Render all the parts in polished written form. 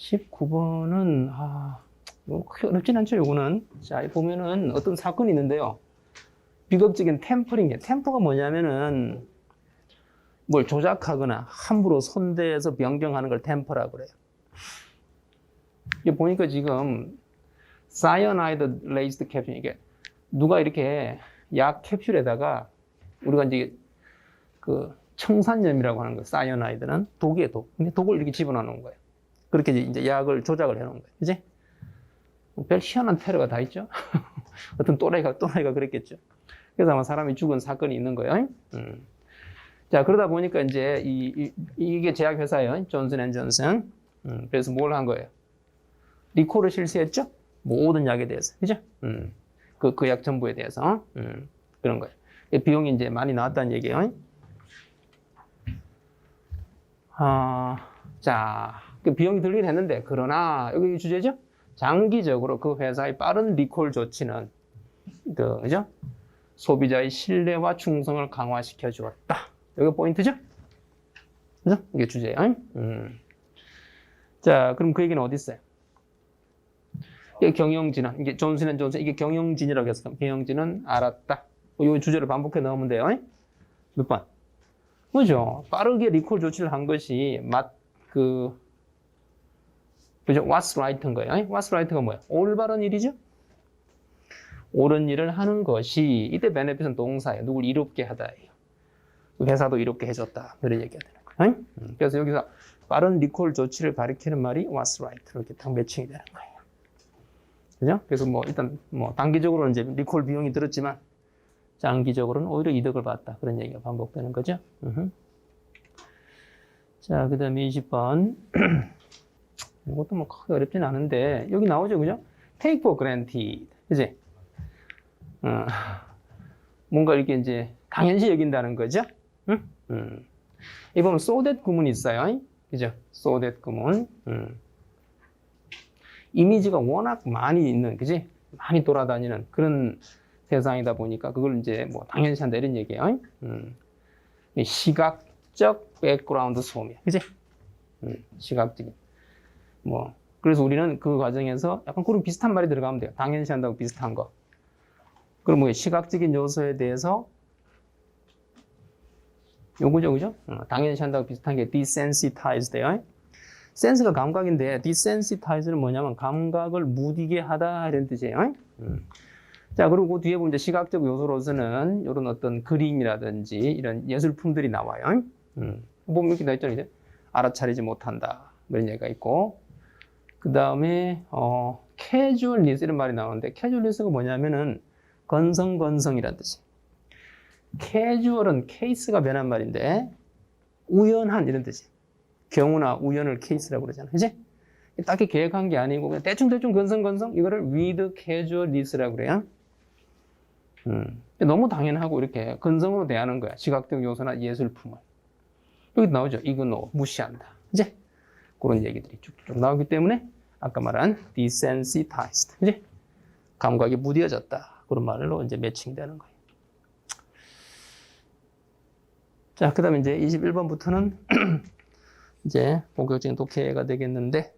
19번은, 너무 크게 어렵진 않죠, 요거는. 자, 보면은 어떤 사건이 있는데요. 비극적인 템퍼링이에요. 템퍼가 뭐냐면은, 뭘 조작하거나 함부로 손대서 변경하는 걸 템퍼라고 그래요. 이게 보니까 지금, cyanide laced capsule, 이게 누가 이렇게 약 캡슐에다가 우리가 이제 그 청산염이라고 하는 거예요. 사이어나이드는 독이에요, 독. 근데 독을 이렇게 집어넣는 거예요. 그렇게 이제 약을 조작을 해놓은 거예요. 그지? 별 희한한 테러가 다 있죠? 어떤 또라이가 그랬겠죠. 그래서 아마 사람이 죽은 사건이 있는 거예요. 자, 그러다 보니까 이제 이게 제약회사예요. 존슨앤존슨. 그래서 뭘 한 거예요? 리콜을 실시했죠? 모든 약에 대해서. 그죠? 그 약 전부에 대해서. 그런 거예요. 비용이 이제 많이 나왔다는 얘기예요. 자, 그 비용이 들긴 했는데, 그러나, 여기 주제죠? 장기적으로 그 회사의 빠른 리콜 조치는, 그죠? 소비자의 신뢰와 충성을 강화시켜 주었다. 여기 포인트죠? 그죠? 이게 주제예요. 자, 그럼 그 얘기는 어디 있어요? 이게 경영진은, 이게 존슨앤존슨, 이게 경영진이라고 해서 경영진은 알았다. 이 주제를 반복해 넣으면 돼요. 몇 번? 그죠? 빠르게 리콜 조치를 한 것이 그죠? What's right인 거예요. What's right가 뭐야? 올바른 일이죠? 옳은 일을 하는 것이, 이때 benefit은 동사예요. 누굴 이롭게 하다예요. 회사도 이롭게 해줬다. 그런 얘기가 되는 거예요. 그래서 여기서 빠른 리콜 조치를 가리키는 말이 What's right. 이렇게 딱 매칭이 되는 거예요. 그죠? 그래서 일단 단기적으로는 이제 리콜 비용이 들었지만, 장기적으로는 오히려 이득을 봤다. 그런 얘기가 반복되는 거죠. 자, 그 다음에 20번. 이것도 크게 어렵진 않은데, 여기 나오죠, 그죠? Take for granted. 그지? 뭔가 이렇게 이제 당연시 여긴다는 거죠? 이 보면 so that 구문이 있어요. 그죠? so that 구문. 이미지가 워낙 많이 있는, 그지? 많이 돌아다니는 그런 세상이다 보니까 그걸 이제 당연시한다 이런 얘기예요. 시각적 백그라운드 소음이야. 그지? 시각적인. 그래서 우리는 그 과정에서 약간 그런 비슷한 말이 들어가면 돼요. 당연시한다고 비슷한 거. 그럼 시각적인 요소에 대해서 요거죠, 그죠? 당연시한다고 비슷한 게 desensitized예요. 센스가 감각인데 desensitize는 뭐냐면 감각을 무디게 하다 이런 뜻이에요. 자, 그리고 그 뒤에 보면 이제 시각적 요소로서는 이런 어떤 그림이라든지 이런 예술품들이 나와요. 보면 이렇게 나있잖아요. 이제 알아차리지 못한다. 이런 얘기가 있고. 그 다음에, casualness 이런 말이 나오는데, casualness가 뭐냐면은 건성이라는 뜻이에요. casual은 케이스가 변한 말인데, 우연한 이런 뜻이에요. 경우나 우연을 케이스라고 그러잖아요. 그지? 딱히 계획한 게 아니고, 그냥 대충 건성, 이거를 with casualness라고 그래요. 너무 당연하고 이렇게 건성으로 대하는 거야. 시각적 요소나 예술품을. 여기 나오죠. 이그노, 무시한다. 이제 그런 얘기들이 쭉쭉 나오기 때문에 아까 말한 desensitized. 이제 감각이 무뎌졌다. 그런 말로 이제 매칭되는 거예요. 자, 그 다음에 이제 21번부터는 이제 본격적인 독해가 되겠는데,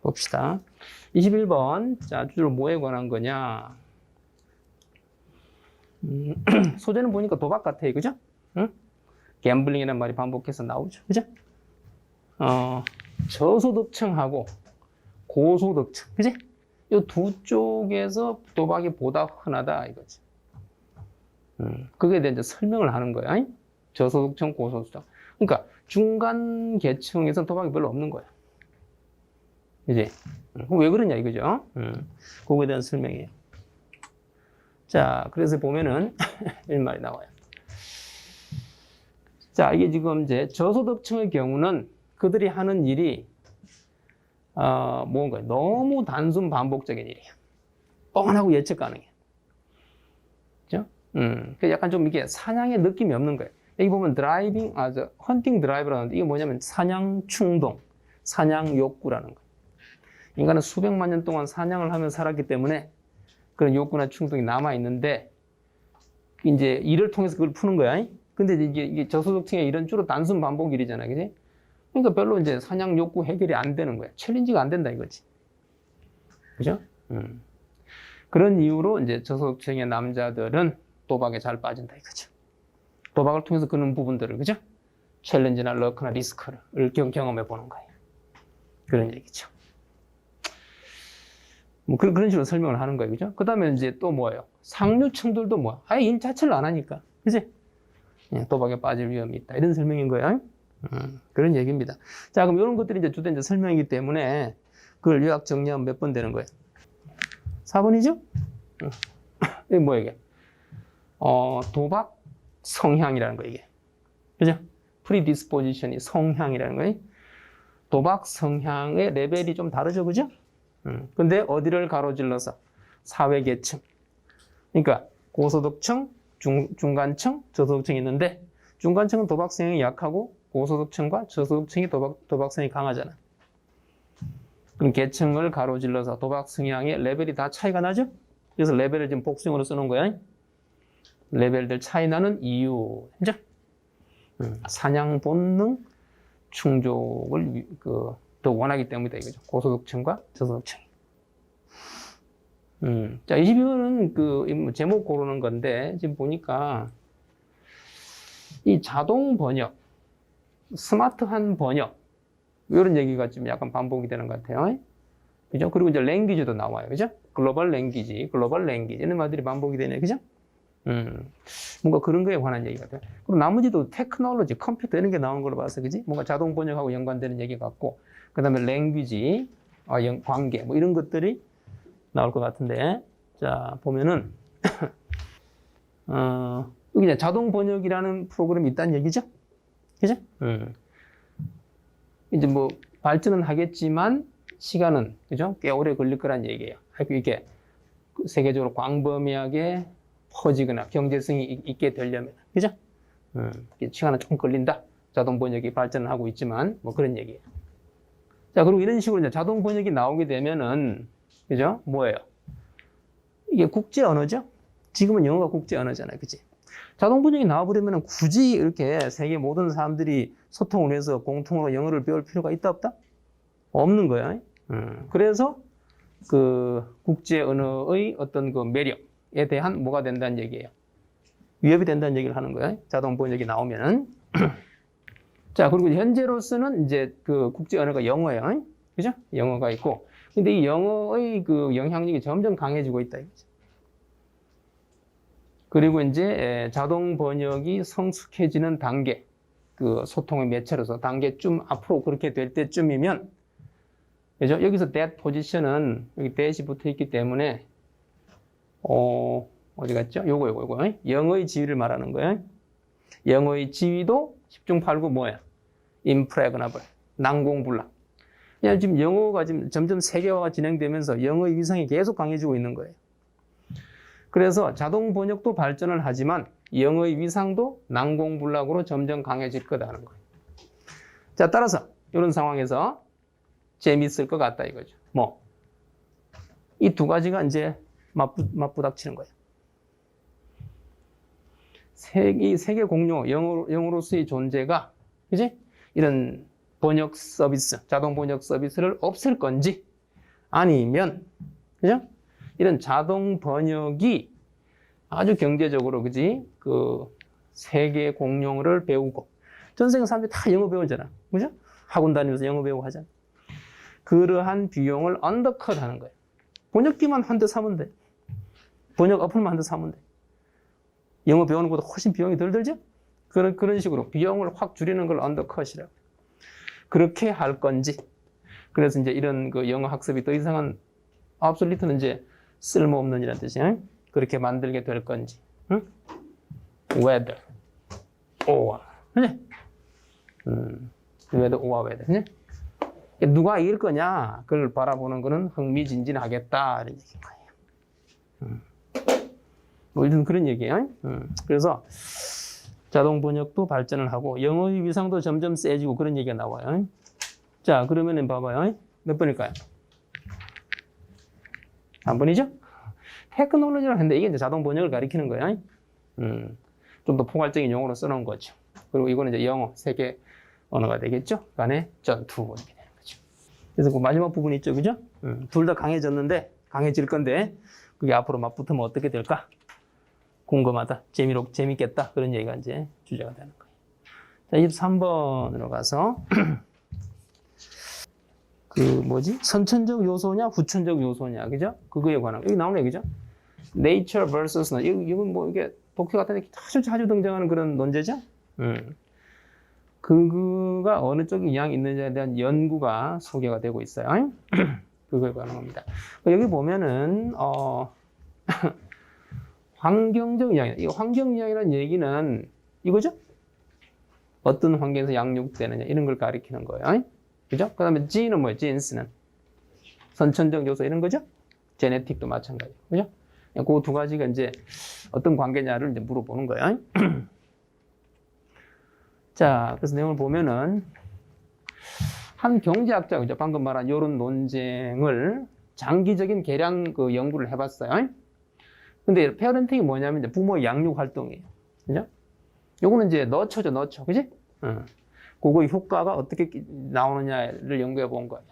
봅시다. 21번. 자, 주로 뭐에 관한 거냐? 소재는 보니까 도박 같아요. 그죠? 갬블링이라는 말이 반복해서 나오죠. 그죠? 저소득층하고 고소득층. 그지? 이 두 쪽에서 도박이 보다 흔하다. 이거지. 그거에 대해 이제 설명을 하는 거야. 저소득층, 고소득층. 그러니까 중간 계층에서는 도박이 별로 없는 거야. 그지? 왜 그러냐 이거죠? 그거에 대한 설명이에요. 자, 그래서 보면은 이런 말이 나와요. 자, 이게 지금 이제 저소득층의 경우는 그들이 하는 일이 뭔가요? 너무 단순 반복적인 일이에요. 뻔하고 예측 가능해. 그죠? 약간 좀 이게 사냥의 느낌이 없는 거예요. 여기 보면 헌팅 드라이브라는데 이게 뭐냐면 사냥 충동, 사냥 욕구라는 거예요. 인간은 수백만 년 동안 사냥을 하며 살았기 때문에 그런 욕구나 충동이 남아있는데, 이제 일을 통해서 그걸 푸는 거야. 근데 이게 저소득층의 이런 주로 단순 반복 일이잖아, 그지? 그러니까 별로 이제 사냥 욕구 해결이 안 되는 거야. 챌린지가 안 된다 이거지. 그죠? 그런 이유로 이제 저소득층의 남자들은 도박에 잘 빠진다 이거죠. 도박을 통해서 그런 부분들을, 그죠? 챌린지나 럭크나 리스크를 경험해 보는 거예요. 그런 얘기죠. 뭐 그런 식으로 설명을 하는 거예요, 그죠? 그 다음에 이제 또 뭐예요? 상류층들도 뭐, 아예 일 자체를 안 하니까, 그지? 도박에 빠질 위험이 있다. 이런 설명인 거예요. 그런 얘기입니다. 자, 그럼 이런 것들이 이제 주된 이제 설명이기 때문에 그걸 요약 정리하면 몇 번 되는 거예요? 4번이죠? 이게 뭐야, 이게? 도박 성향이라는 거, 이게. 그죠? 프리디스포지션이 성향이라는 거예요. 도박 성향의 레벨이 좀 다르죠, 그죠? 근데 어디를 가로질러서? 사회계층. 그러니까 고소득층, 중간층, 저소득층이 있는데 중간층은 도박 성향이 약하고 고소득층과 저소득층이 도박 성향이 강하잖아. 그럼 계층을 가로질러서 도박 성향의 레벨이 다 차이가 나죠? 그래서 레벨을 지금 복수형으로 쓰는 거야. 레벨들 차이 나는 이유. 그죠? 사냥 본능 충족을 더 원하기 때문이다 이거죠. 고소득층과 저소득층. 자, 22번은 제목 고르는 건데 지금 보니까 이 자동 번역, 스마트한 번역 이런 얘기가 좀 약간 반복이 되는 것 같아요. 그죠? 그리고 이제 랭귀지도 나와요. 그죠? 글로벌 랭귀지 이런 말들이 반복이 되네. 그죠? 뭔가 그런 거에 관한 얘기 같아요. 그리고 나머지도 테크놀로지, 컴퓨터 이런 게 나온 걸로 봐서, 그지? 뭔가 자동 번역하고 연관되는 얘기 같고, 그 다음에 랭귀지, 관계, 뭐 이런 것들이 나올 것 같은데, 자, 보면은, 여기 이제 자동 번역이라는 프로그램이 있다는 얘기죠? 그죠? 이제 뭐, 발전은 하겠지만, 시간은, 그죠? 꽤 오래 걸릴 거란 얘기예요. 이게 세계적으로 광범위하게 퍼지거나 경제성이 있게 되려면, 그죠? 시간은 좀 걸린다. 자동 번역이 발전하고 있지만, 뭐 그런 얘기예요. 자, 그리고 이런 식으로 이제 자동 번역이 나오게 되면은, 그죠? 뭐예요? 이게 국제 언어죠? 지금은 영어가 국제 언어잖아요. 그치? 자동 번역이 나와버리면 굳이 이렇게 세계 모든 사람들이 소통을 해서 공통으로 영어를 배울 필요가 있다, 없다? 없는 거야. 그래서 그 국제 언어의 어떤 그 매력에 대한 뭐가 된다는 얘기예요. 위협이 된다는 얘기를 하는 거예요. 자동 번역이 나오면은. 자, 그리고 현재로서는 이제 그 국제 언어가 영어예요. 그죠? 영어가 있고. 근데 이 영어의 그 영향력이 점점 강해지고 있다. 이거죠. 그리고 이제 자동 번역이 성숙해지는 단계, 그 소통의 매체로서 단계쯤 앞으로 그렇게 될 때쯤이면, 그죠? 여기서 that 포지션은 여기 that이 붙어 있기 때문에, 어디 갔죠? 요거. 영어의 지위를 말하는 거예요. 영어의 지위도 10중 8구 뭐야? impregnable. 난공불락. 그냥 지금 영어가 지금 점점 세계화가 진행되면서 영어의 위상이 계속 강해지고 있는 거예요. 그래서 자동 번역도 발전을 하지만 영어의 위상도 난공불락으로 점점 강해질 거다는 거예요. 자, 따라서 이런 상황에서 재밌을 것 같다 이거죠. 뭐, 이 두 가지가 이제 맞부닥치는 거예요. 세계 공용, 영어로서의 존재가, 그지? 이런 번역 서비스, 자동 번역 서비스를 없앨 건지, 아니면, 그죠? 이런 자동 번역이 아주 경제적으로, 그지? 그 세계 공용어를 배우고, 전 세계 사람들이 다 영어 배우잖아. 그죠? 학원 다니면서 영어 배우고 하잖아. 그러한 비용을 언더컷 하는 거예요. 번역기만 한 대 사면 돼. 번역 어플만 한 대 사면 돼. 영어 배우는 것보다 훨씬 비용이 덜 들죠? 그런 식으로 비용을 확 줄이는 걸 언더컷이라고. 그렇게 할 건지. 그래서 이제 이런 그 영어 학습이 더 이상은 obsolete는 이제 쓸모없는 이란 뜻이야. 그렇게 만들게 될 건지. 응? whether or. 그치? whether or whether. 그치? 누가 이길 거냐, 그걸 바라보는 거는 흥미진진하겠다, 이런 얘기인 거예요. 뭐 이런 그런 얘기예요. 그래서 자동 번역도 발전을 하고 영어의 위상도 점점 세지고 그런 얘기가 나와요. 자, 그러면은 봐봐요. 몇 번일까요? 한 번이죠? 테크놀로지라고 했는데 이게 이제 자동 번역을 가리키는 거예요. 좀 더 포괄적인 용어로 써놓은 거죠. 그리고 이거는 이제 영어, 세계 언어가 되겠죠. 간의 전투 이렇게 되는 거죠. 그래서 그 마지막 부분 있죠, 그죠? 둘 다 강해졌는데 강해질 건데 그게 앞으로 맞붙으면 어떻게 될까? 궁금하다, 재밌겠다 그런 얘기가 이제 주제가 되는 거예요. 자, 23번으로 가서 그 뭐지? 선천적 요소냐, 후천적 요소냐, 그죠? 그거에 관한 여기 나오네, 그죠? Nature vs. 이건 뭐 이게 독해 같은데 자주 등장하는 그런 논제죠? 그거가 어느 쪽에 영향이 있는지에 대한 연구가 소개가 되고 있어요. 그거에 관한 겁니다. 여기 보면은 환경적 영향. 이 환경 영향이라는 얘기는 이거죠? 어떤 환경에서 양육되느냐 이런 걸 가리키는 거예요. 그죠? 그 다음에 G는 뭐예요? Genes는 선천적 요소 이런 거죠? 제네틱도 마찬가지고, 그죠? 그 두 가지가 이제 어떤 관계냐를 이제 물어보는 거예요. 자, 그래서 내용을 보면은 한 경제학자가 이제 방금 말한 이런 논쟁을 장기적인 계량 그 연구를 해봤어요. 근데 페어런팅이 뭐냐면 이제 부모의 양육 활동이에요. 그죠? 요거는 이제 너처죠, 너처. 그지? 그거의 효과가 어떻게 나오느냐를 연구해 본 거예요.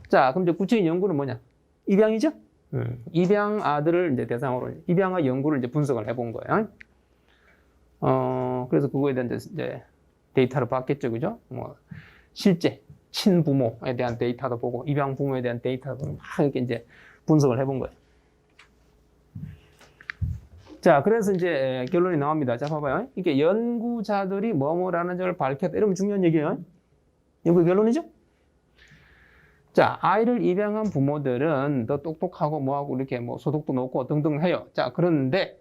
자, 그럼 이제 구체적인 연구는 뭐냐? 입양이죠? 입양 아들을 이제 대상으로 입양아 연구를 이제 분석을 해본 거예요. 그래서 그거에 대한 이제 데이터를 봤겠죠, 그죠? 뭐 실제 친부모에 대한 데이터도 보고 입양 부모에 대한 데이터도 보고 막 이렇게 이제 분석을 해본 거예요. 자, 그래서 이제 결론이 나옵니다. 자, 봐봐요. 이게 연구자들이 뭐뭐라는 점을 밝혔다. 이러면 중요한 얘기예요. 연구 결론이죠? 자, 아이를 입양한 부모들은 더 똑똑하고 뭐하고 이렇게 뭐 소득도 높고 등등 해요. 자, 그런데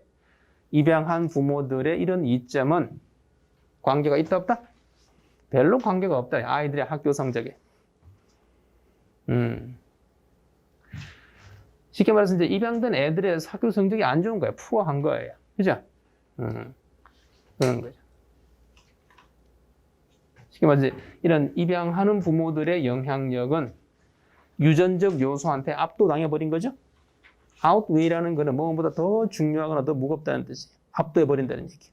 입양한 부모들의 이런 이점은 관계가 있다 없다? 별로 관계가 없다. 아이들의 학교 성적에. 쉽게 말해서 이제 입양된 애들의 학교 성적이 안 좋은 거예요. 푸어한 거예요. 그죠? 그런 거죠. 쉽게 말해서 이런 입양하는 부모들의 영향력은 유전적 요소한테 압도당해버린 거죠. outweigh라는 거는 무엇보다 더 중요하거나 더 무겁다는 뜻이에요. 압도해버린다는 얘기예요.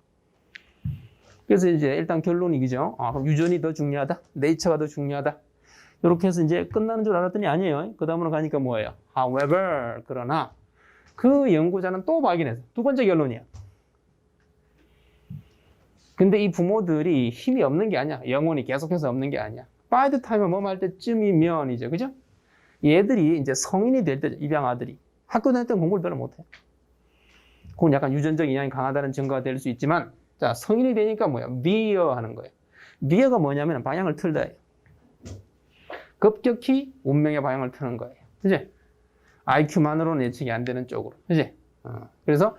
그래서 이제 일단 결론이 이죠. 그럼 유전이 더 중요하다? 네이처가 더 중요하다? 이렇게 해서 이제 끝나는 줄 알았더니 아니에요. 그 다음으로 가니까 뭐예요? However, 그러나 그 연구자는 또 발견했어요. 두 번째 결론이야. 근데 이 부모들이 힘이 없는 게 아니야. 영혼이 계속해서 없는 게 아니야. by the time 뭐 할 때쯤이면이죠. 그죠? 얘들이 이제 성인이 될 때, 입양 아들이 학교 다닐 때는 공부를 별로 못해. 그건 약간 유전적 영향이 강하다는 증거가 될 수 있지만, 자, 성인이 되니까 뭐야? veer 하는 거예요. veer가 뭐냐면 방향을 틀다예요. 급격히 운명의 방향을 트는 거예요. 그지? IQ만으로는 예측이 안 되는 쪽으로. 그지? 그래서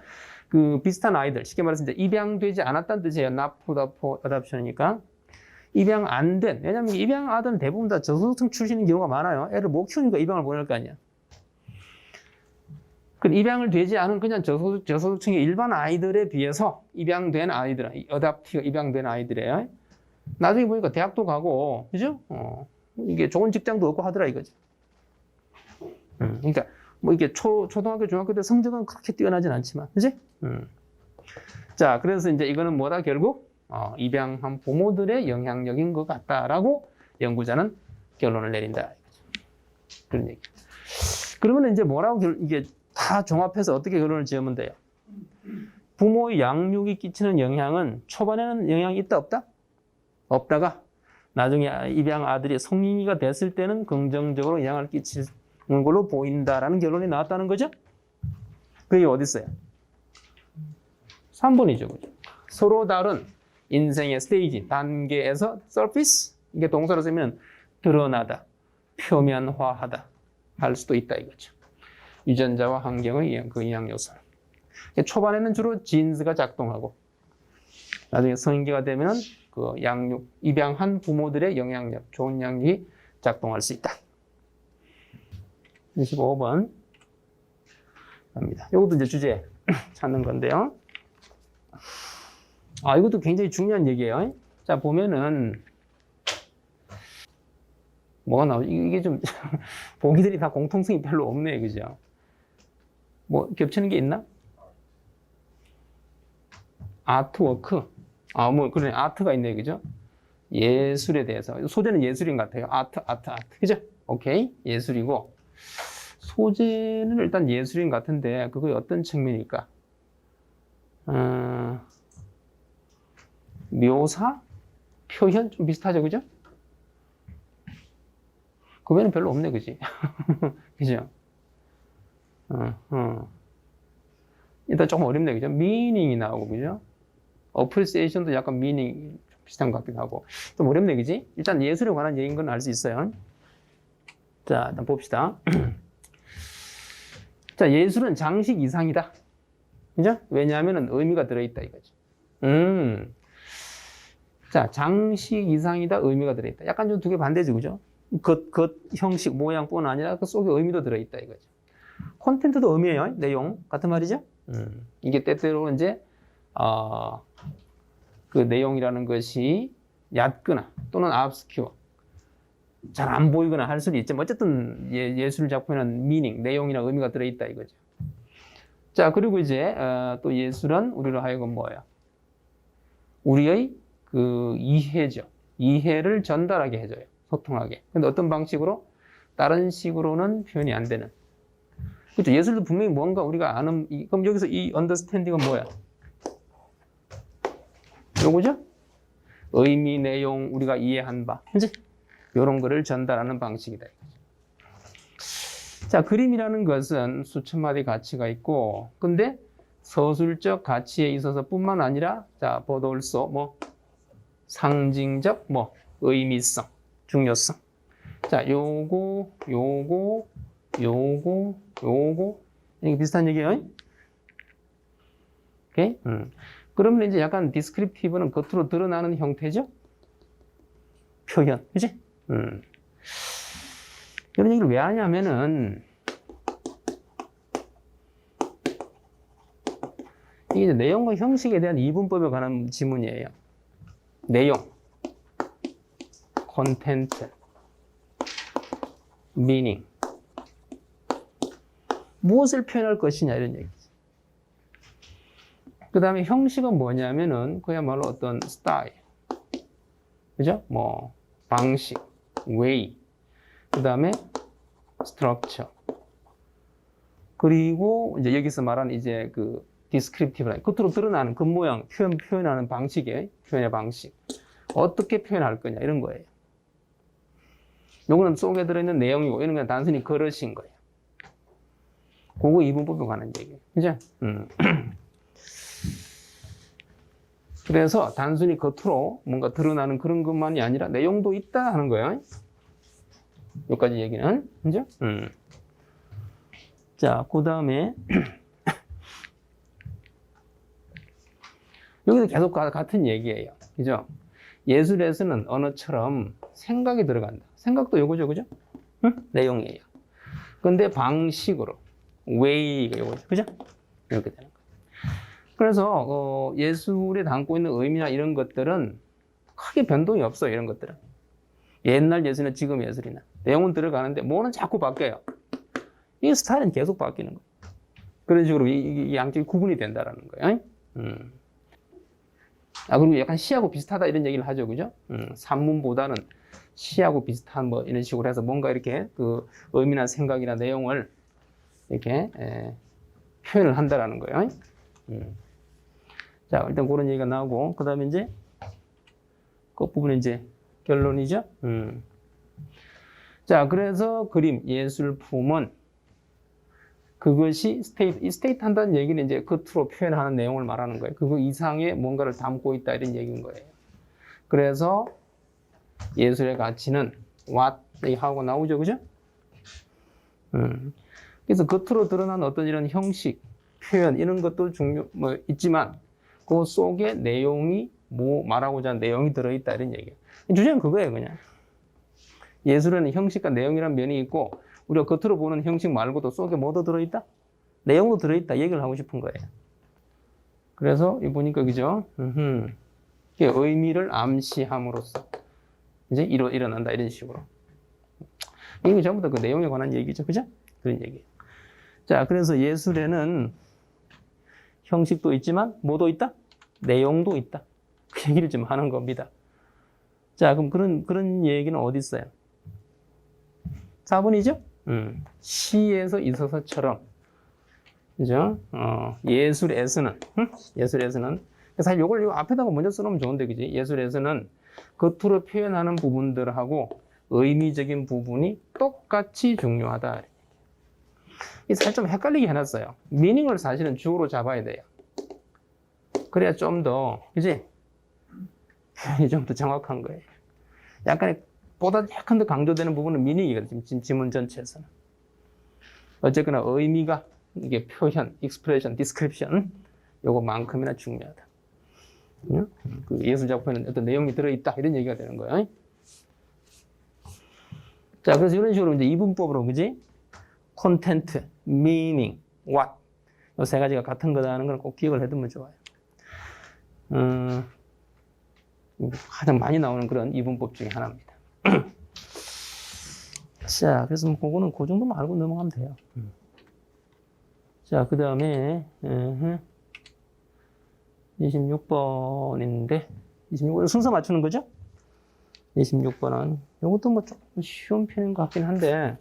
그 비슷한 아이들, 쉽게 말해서 이제 입양되지 않았다는 뜻이에요. not put up for adoption이니까. 입양 안 된, 왜냐면 입양 아들은 대부분 다 저소득층 출신인 경우가 많아요. 애를 못 키우니까 입양을 보낼 거 아니야. 그 입양을 되지 않은 그냥 저소득층의 일반 아이들에 비해서 입양된 아이들은, 어답티가 입양된 아이들이에요. 나중에 보니까 대학도 가고, 그죠? 이게 좋은 직장도 얻고 하더라 이거지. 그러니까 뭐 이게 초등학교, 중학교 때 성적은 그렇게 뛰어나진 않지만, 그지? 자, 그래서 이제 이거는 뭐다 결국 입양한 부모들의 영향력인 것 같다라고 연구자는 결론을 내린다. 그런 얘기. 그러면 이제 뭐라고 이게 다 종합해서 어떻게 결론을 지으면 돼요? 부모의 양육이 끼치는 영향은 초반에는 영향이 있다 없다? 없다가 나중에 입양 아들이 성인이가 됐을 때는 긍정적으로 영향을 끼치는 걸로 보인다라는 결론이 나왔다는 거죠? 그게 어디 있어요? 3번이죠. 그죠? 서로 다른 인생의 스테이지, 단계에서 surface, 이게 동사로 쓰면 드러나다, 표면화하다 할 수도 있다 이거죠. 유전자와 환경의 그 영향 요소. 초반에는 주로 지인스가 작동하고 나중에 성인기가 되면 그 양육, 입양한 부모들의 영향력, 좋은 영향력이 작동할 수 있다. 25번 갑니다. 이것도 이제 주제 찾는 건데요. 이것도 굉장히 중요한 얘기예요. 자, 보면은 뭐가 나오지? 이게 좀 보기들이 다 공통성이 별로 없네, 그죠? 뭐 겹치는 게 있나? 아트워크. 뭐, 그러네. 아트가 있네, 그죠? 예술에 대해서. 소재는 예술인 것 같아요. 아트. 그죠? 오케이. 예술이고. 소재는 일단 예술인 것 같은데, 그거의 어떤 측면일까? 묘사? 표현? 좀 비슷하죠, 그죠? 그 외에는 별로 없네, 그지? 그죠? 일단 조금 어렵네, 그죠? 미닝이 나오고, 그죠? 어프리시에이션도 약간 미닝 비슷한 것 같기도 하고. 좀 어렵네, 그지? 일단 예술에 관한 얘기인 건 알 수 있어요. 자, 일단 봅시다. 자, 예술은 장식 이상이다. 그죠? 왜냐하면 의미가 들어있다, 이거죠. 자, 장식 이상이다, 의미가 들어있다. 약간 좀 두 개 반대죠, 그죠? 겉 형식, 모양뿐 아니라 그 속에 의미도 들어있다, 이거죠. 콘텐츠도 의미예요, 내용. 같은 말이죠? 이게 때때로 이제, 그 내용이라는 것이 얕거나 또는 obscure, 잘 안 보이거나 할 수도 있지만 어쨌든 예술 작품에는 meaning, 내용이나 의미가 들어있다 이거죠. 자, 그리고 이제 또 예술은 우리로 하여금 뭐예요? 우리의 그 이해죠. 이해를 전달하게 해줘요. 소통하게. 근데 어떤 방식으로? 다른 식으로는 표현이 안 되는. 그렇죠. 예술도 분명히 뭔가 우리가 아는, 그럼 여기서 이 understanding은 뭐야? 요거죠? 의미, 내용, 우리가 이해한 바. 그치? 요런 거를 전달하는 방식이다. 자, 그림이라는 것은 수천 마디 가치가 있고, 근데 서술적 가치에 있어서 뿐만 아니라, 자, but also, 뭐, 상징적, 뭐, 의미성, 중요성. 자, 요거, 이게 비슷한 얘기예요. 오케이? 그러면 이제 약간 디스크립티브는 겉으로 드러나는 형태죠? 표현. 그치? 이런 얘기를 왜 하냐면은, 이게 이제 내용과 형식에 대한 이분법에 관한 지문이에요. 내용, 콘텐츠, 미닝. 무엇을 표현할 것이냐, 이런 얘기지. 그 다음에 형식은 뭐냐면은, 그야말로 어떤 스타일. 그죠? 뭐, 방식, way. 그 다음에 structure. 그리고 이제 여기서 말하는 이제 그 descriptive, 겉으로 드러나는 겉모양, 표현하는 방식의 표현의 방식. 어떻게 표현할 거냐, 이런 거예요. 요거는 속에 들어있는 내용이고, 이런 건 단순히 그릇인 거예요. 그거 이분법에 관한 얘기예요. 그죠? 그래서 단순히 겉으로 뭔가 드러나는 그런 것만이 아니라 내용도 있다 하는 거예요. 여기까지 얘기는. 그죠? 자, 그 다음에 여기도 계속 같은 얘기예요. 그죠? 예술에서는 언어처럼 생각이 들어간다. 생각도 요거죠, 그죠? 내용이에요. 근데 방식으로, way가 요거죠, 그죠? 이렇게 되는 거예요. 그래서 예술에 담고 있는 의미나 이런 것들은 크게 변동이 없어요, 이런 것들은. 옛날 예술이나 지금 예술이나. 내용은 들어가는데 뭐는 자꾸 바뀌어요. 이 스타일은 계속 바뀌는 거예요. 그런 식으로 이 양쪽이 구분이 된다는 거예요. 그리고 약간 시하고 비슷하다 이런 얘기를 하죠, 그죠? 산문보다는 시하고 비슷한 뭐 이런 식으로 해서 뭔가 이렇게 그 의미나 생각이나 내용을 이렇게 표현을 한다라는 거예요. 자, 일단 그런 얘기가 나오고, 그 다음에 이제 끝부분에 이제 결론이죠. 자, 그래서 그림, 예술품은 그것이 스테이트 한다는 얘기는 이제 겉으로 표현하는 내용을 말하는 거예요. 그거 이상의 뭔가를 담고 있다 이런 얘기인 거예요. 그래서 예술의 가치는 what 하고 나오죠, 그죠? 그래서 겉으로 드러난 어떤 이런 형식, 표현 이런 것도 뭐 있지만 그 속에 내용이 뭐 말하고자 하는 내용이 들어있다 이런 얘기예요. 주제는 그거예요, 그냥. 예술에는 형식과 내용이라는 면이 있고 우리가 겉으로 보는 형식 말고도 속에 뭐도 들어있다? 내용도 들어있다 얘기를 하고 싶은 거예요. 그래서 이 보니까 그죠? 의미를 암시함으로써 이제 일어난다 이런 식으로. 이게 전부 다 그 내용에 관한 얘기죠, 그죠? 그런 얘기예요. 자, 그래서 예술에는 형식도 있지만 뭐도 있다? 내용도 있다. 그 얘기를 좀 하는 겁니다. 자, 그럼 그런 얘기는 어디 있어요? 4번이죠? 시에서 있어서처럼. 그죠? 예술에서는, 예술에서는. 사실 요걸 요 앞에다가 먼저 써놓으면 좋은데, 그지? 예술에서는 겉으로 표현하는 부분들하고 의미적인 부분이 똑같이 중요하다. 이 사실 좀 헷갈리게 해놨어요. 미닝을 사실은 주어로 잡아야 돼요. 그래야 좀 더, 그지? 표현이 좀 더 정확한 거예요. 보다 약간 더 강조되는 부분은 미닝이거든요. 지문 전체에서는. 어쨌거나 의미가, 이게 표현, expression, description, 요거만큼이나 중요하다. 그 예술 작품에는 어떤 내용이 들어있다. 이런 얘기가 되는 거예요. 자, 그래서 이런 식으로 이제 이분법으로, 그지? content, meaning, what. 이 세 가지가 같은 거다 하는 걸 꼭 기억을 해두면 좋아요. 가장 많이 나오는 그런 이분법 중에 하나입니다. 자, 그래서 뭐 그거는 그 정도만 알고 넘어가면 돼요. 자, 그 다음에 26번인데 26번은 순서 맞추는 거죠? 26번은 이것도 뭐 조금 쉬운 편인 것 같긴 한데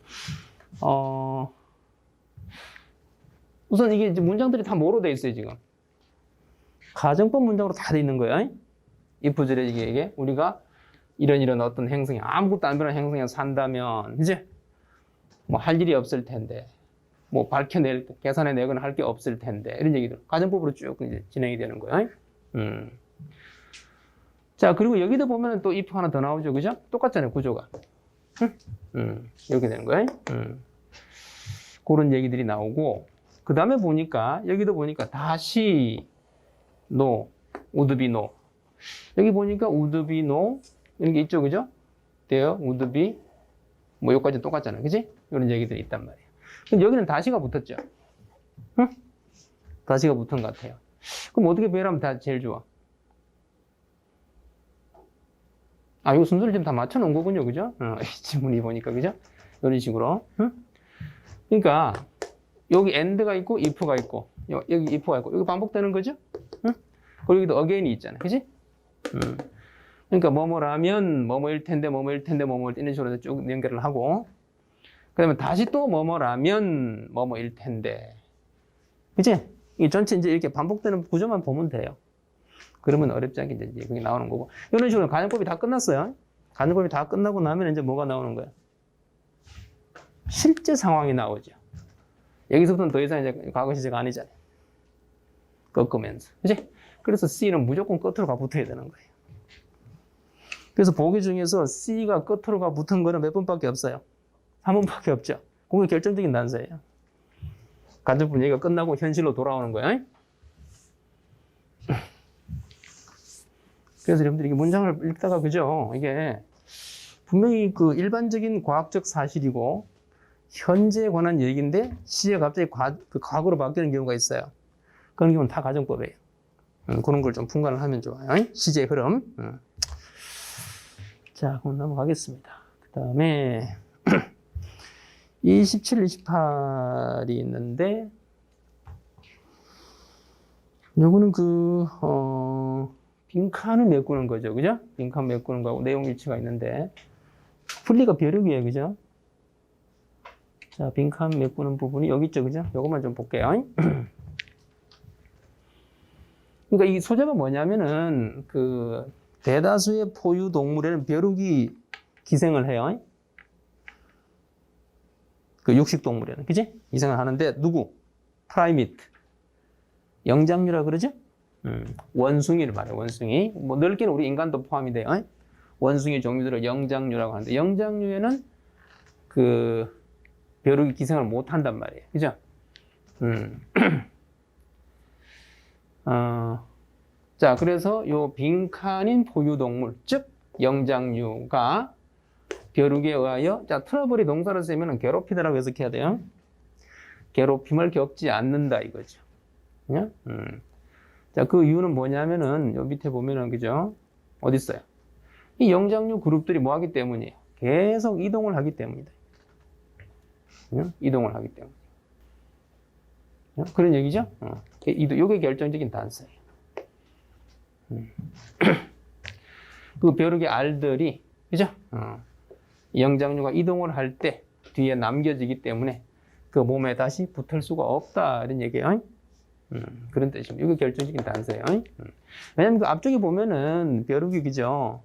우선 이게 이제 문장들이 다 뭐로 돼 있어요, 지금? 가정법 문장으로 다 돼 있는 거예요. if절에 이게 우리가 이런 어떤 행성이 아무것도 안 변한 행성에 산다면 이제 뭐 할 일이 없을 텐데 뭐 계산해내거나 할 게 없을 텐데 이런 얘기들 가정법으로 쭉 이제 진행이 되는 거예요. 자, 그리고 여기도 보면 또 if 하나 더 나오죠, 그죠? 똑같잖아요, 구조가. 이렇게 되는 거예요. 그런 얘기들이 나오고 그 다음에 보니까 여기도 보니까 다시 no, would be no. 여기 보니까 would be no 이런 게 있죠, 그죠? there would be 뭐 여기까지 똑같잖아요, 그지? 이런 얘기들이 있단 말이에요. 근데 여기는 다시가 붙었죠. 다시가 붙은 것 같아요. 그럼 어떻게 배열하면 다 제일 좋아? 이 순서를 지금 다 맞춰놓은 거군요, 그죠? 이 지문이 보니까, 그죠? 이런 식으로. 그러니까 여기 and가 있고 if가 있고 여기 if가 있고 여기 반복되는 거죠? 그리고 여기도 again이 있잖아요, 그지? 그러니까 뭐뭐라면 뭐뭐일 텐데 뭐뭐일 텐데 뭐뭐일 텐데 이런 식으로 쭉 연결을 하고 그 다음에 다시 또 뭐뭐라면 뭐뭐일 텐데 그치? 이 전체 이제 이렇게 반복되는 구조만 보면 돼요. 그러면 어렵지 않게 이제 그게 나오는 거고 이런 식으로 가정법이 다 끝났어요. 가정법이 다 끝나고 나면 이제 뭐가 나오는 거야? 실제 상황이 나오죠. 여기서부터는 더 이상 이제 과거 시제가 아니잖아요. 꺾으면서 그치? 그래서 C는 무조건 끝으로 가 붙어야 되는 거예요. 그래서 보기 중에서 C가 끝으로 가 붙은 거는 몇 번밖에 없어요. 3번밖에 없죠. 그게 결정적인 단서예요. 간접분 얘기가 끝나고 현실로 돌아오는 거예요. 그래서 여러분들이 이게 문장을 읽다가 그죠? 이게 분명히 그 일반적인 과학적 사실이고 현재에 관한 얘기인데 시제 갑자기 과거로 바뀌는 경우가 있어요. 그런 경우는 다 가정법이에요. 그런 걸 좀 분간을 하면 좋아요. 시제의 흐름. 자, 그럼 넘어가겠습니다. 그 다음에 27, 28이 있는데 요거는 빈칸을 메꾸는 거죠, 그죠? 빈칸 메꾸는 거하고 내용 일치가 있는데 분리가 벼룩이에요, 그죠? 자, 빈칸 메꾸는 부분이 여기 있죠, 그죠? 요것만 좀 볼게요. 그러니까 이 소재가 뭐냐면은 대다수의 포유 동물에는 벼룩이 기생을 해요. 육식 동물에는, 그지? 기생을 하는데 누구? 프라이미트. 영장류라 그러죠? 원숭이를 말해요, 원숭이. 뭐 넓게는 우리 인간도 포함이 돼요. 원숭이 종류들을 영장류라고 하는데 영장류에는 벼룩이 기생을 못 한단 말이에요. 그죠? 자, 그래서 요 빈칸인 포유동물, 즉 영장류가 벼룩에 의하여 트러블이 동사를 쓰면 괴롭히다라고 해석해야 돼요. 괴롭힘을 겪지 않는다 이거죠. 자, 그 이유는 뭐냐면은 요 밑에 보면은 그죠? 어디 있어요? 이 영장류 그룹들이 뭐 하기 때문이에요? 계속 이동을 하기 때문이다. 이동을 하기 때문에. 그런 얘기죠? 이게 결정적인 단서예요. 그 벼룩의 알들이, 그죠? 영장류가 이동을 할 때 뒤에 남겨지기 때문에 그 몸에 다시 붙을 수가 없다. 이런 얘기예요. 그런 뜻입니다. 이게 결정적인 단서예요. 왜냐면 그 앞쪽에 보면은 벼룩이, 그죠?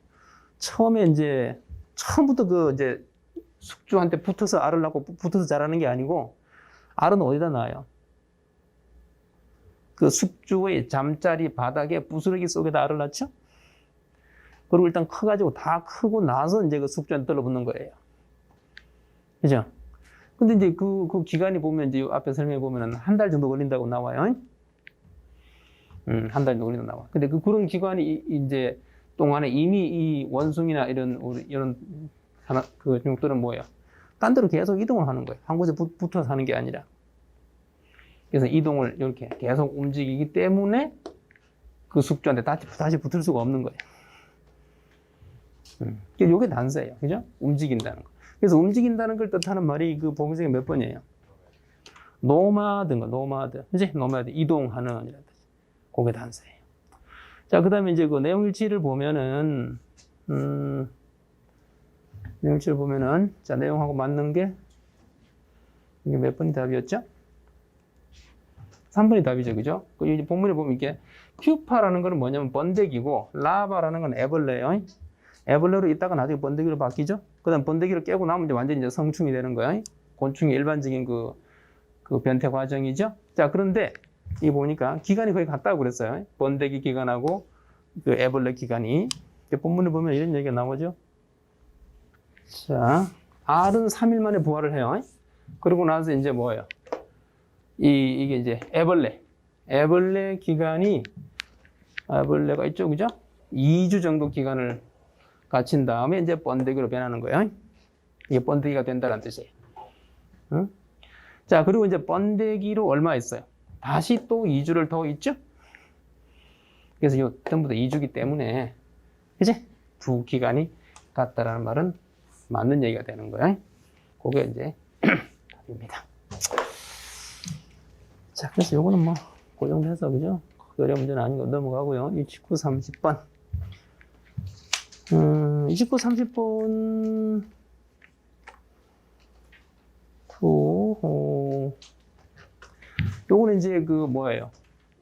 처음부터 그 이제 숙주한테 붙어서 알을 낳고 붙어서 자라는 게 아니고, 알은 어디다 낳아요? 그 숙주의 잠자리 바닥에 부스러기 속에다 알을 낳죠? 그리고 일단 커가지고 다 크고 나서 이제 그 숙주한테 들러붙는 거예요. 그죠? 근데 이제 그 기간이 보면 이제 앞에 설명해 보면은 한 달 정도 걸린다고 나와요. 한 달 정도 걸린다고 나와. 근데 그런 기간이 이제 동안에 이미 이 원숭이나 이런 그 종족들은 뭐예요? 딴 데로 계속 이동을 하는 거예요. 한 곳에 붙어 사는 게 아니라. 그래서 이동을 이렇게 계속 움직이기 때문에 그 숙주한테 다시 붙을 수가 없는 거예요. 이게 단서예요. 그죠? 움직인다는 거. 그래서 움직인다는 걸 뜻하는 말이 그 복음성에 몇 번이에요? 노마드인 거, 노마드. 그지? 노마드. 이동하는 이라는 뜻. 그게 단서예요. 자, 그 다음에 이제 그 내용일치를 보면은, 내용일치를 보면은, 자, 내용하고 맞는 게, 이게 몇 번이 답이었죠? 3번이 답이죠. 그죠? 이 본문에 보면 이게, 큐파라는 거는 뭐냐면 번데기고, 라바라는 건 애벌레예요. 애벌레로 있다가 나중에 번데기로 바뀌죠? 그 다음 번데기를 깨고 나면 이제 완전히 이제 성충이 되는 거예요. 곤충의 일반적인 그 변태 과정이죠? 자, 그런데, 이 보니까 기간이 거의 같다고 그랬어요. 번데기 기간하고 그 애벌레 기간이. 본문을 보면 이런 얘기가 나오죠. 자, 알은 3일 만에 부화를 해요. 그리고 나서 이제 뭐예요? 이게 이제 애벌레 기간이, 애벌레가 있죠, 그죠? 2주 정도 기간을 갖춘 다음에 이제 번데기로 변하는 거예요. 이게 번데기가 된다는 뜻이에요. 응? 자, 그리고 이제 번데기로 얼마 있어요? 다시 또 2주를 더 있죠? 그래서 이 전부 다 2주기 때문에, 그지? 두 기간이 같다라는 말은 맞는 얘기가 되는 거예요. 그게 이제 답입니다. 자, 그래서 요거는 뭐, 그 정도 해서, 그죠? 어려운 문제는 아닌 거 넘어가고요. 29, 30번. 29, 30번. 요거는 이제 그 뭐예요?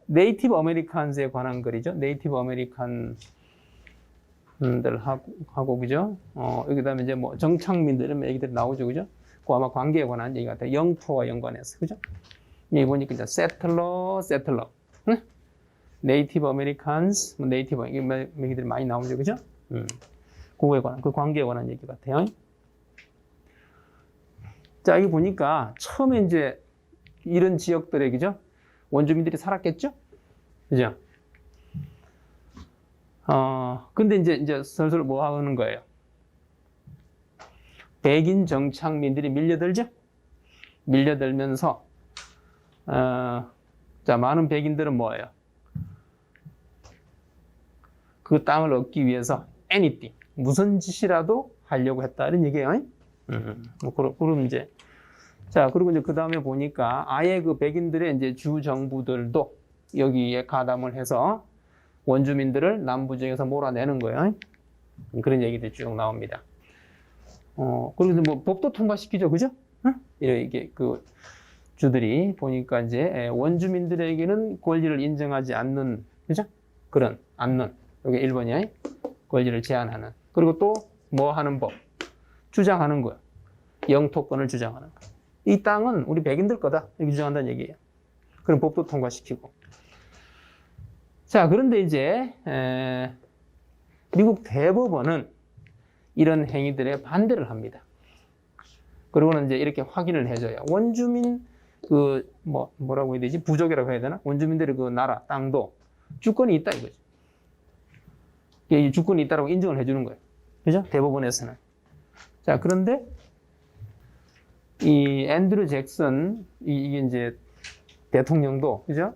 네이티브 아메리칸스에 관한 글이죠. 네이티브 아메리칸들 하고 그죠? 여기 다음에 이제 뭐 정착민들 이런 얘기들이 나오죠. 그죠? 그 아마 관계에 관한 얘기 같아요. 영토와 연관해서. 그죠? 여기 보니까 이제 세틀러. 응? 네이티브 아메리칸스, 뭐 네이티브 얘기들이 많이 나오죠. 그죠? 그거에 관한, 그 관계에 관한 얘기 같아요. 자, 여기 보니까 처음에 이제 이런 지역들에, 그죠? 원주민들이 살았겠죠? 그죠? 근데 이제 슬슬 뭐 하는 거예요? 백인 정착민들이 밀려들죠? 밀려들면서, 자, 많은 백인들은 뭐예요? 그 땅을 얻기 위해서 anything, 무슨 짓이라도 하려고 했다. 이런 얘기예요. 그럼 이제, 자, 그리고 이제 그 다음에 보니까 아예 그 백인들의 이제 주 정부들도 여기에 가담을 해서 원주민들을 남부 지역에서 몰아내는 거예요. 그런 얘기들이 쭉 나옵니다. 그리고 뭐 법도 통과시키죠. 그죠? 이렇게 그 주들이 보니까 이제 원주민들에게는 권리를 인정하지 않는, 그죠? 않는. 여기 1번이야. 권리를 제한하는. 그리고 또 뭐 하는 법? 주장하는 거야. 영토권을 주장하는 거. 이 땅은 우리 백인들 거다. 이렇게 주장한다는 얘기예요. 그럼 법도 통과시키고. 자, 그런데 이제 미국 대법원은 이런 행위들에 반대를 합니다. 그리고는 이제 이렇게 확인을 해줘요. 원주민 뭐라고 해야 되지? 부족이라고 해야 되나? 원주민들의 그 나라, 땅도 주권이 있다 이거죠. 이 주권이 있다라고 인정을 해주는 거예요. 그죠? 대법원에서는. 자, 그런데 이 앤드류 잭슨, 이게 이제 대통령도, 그죠?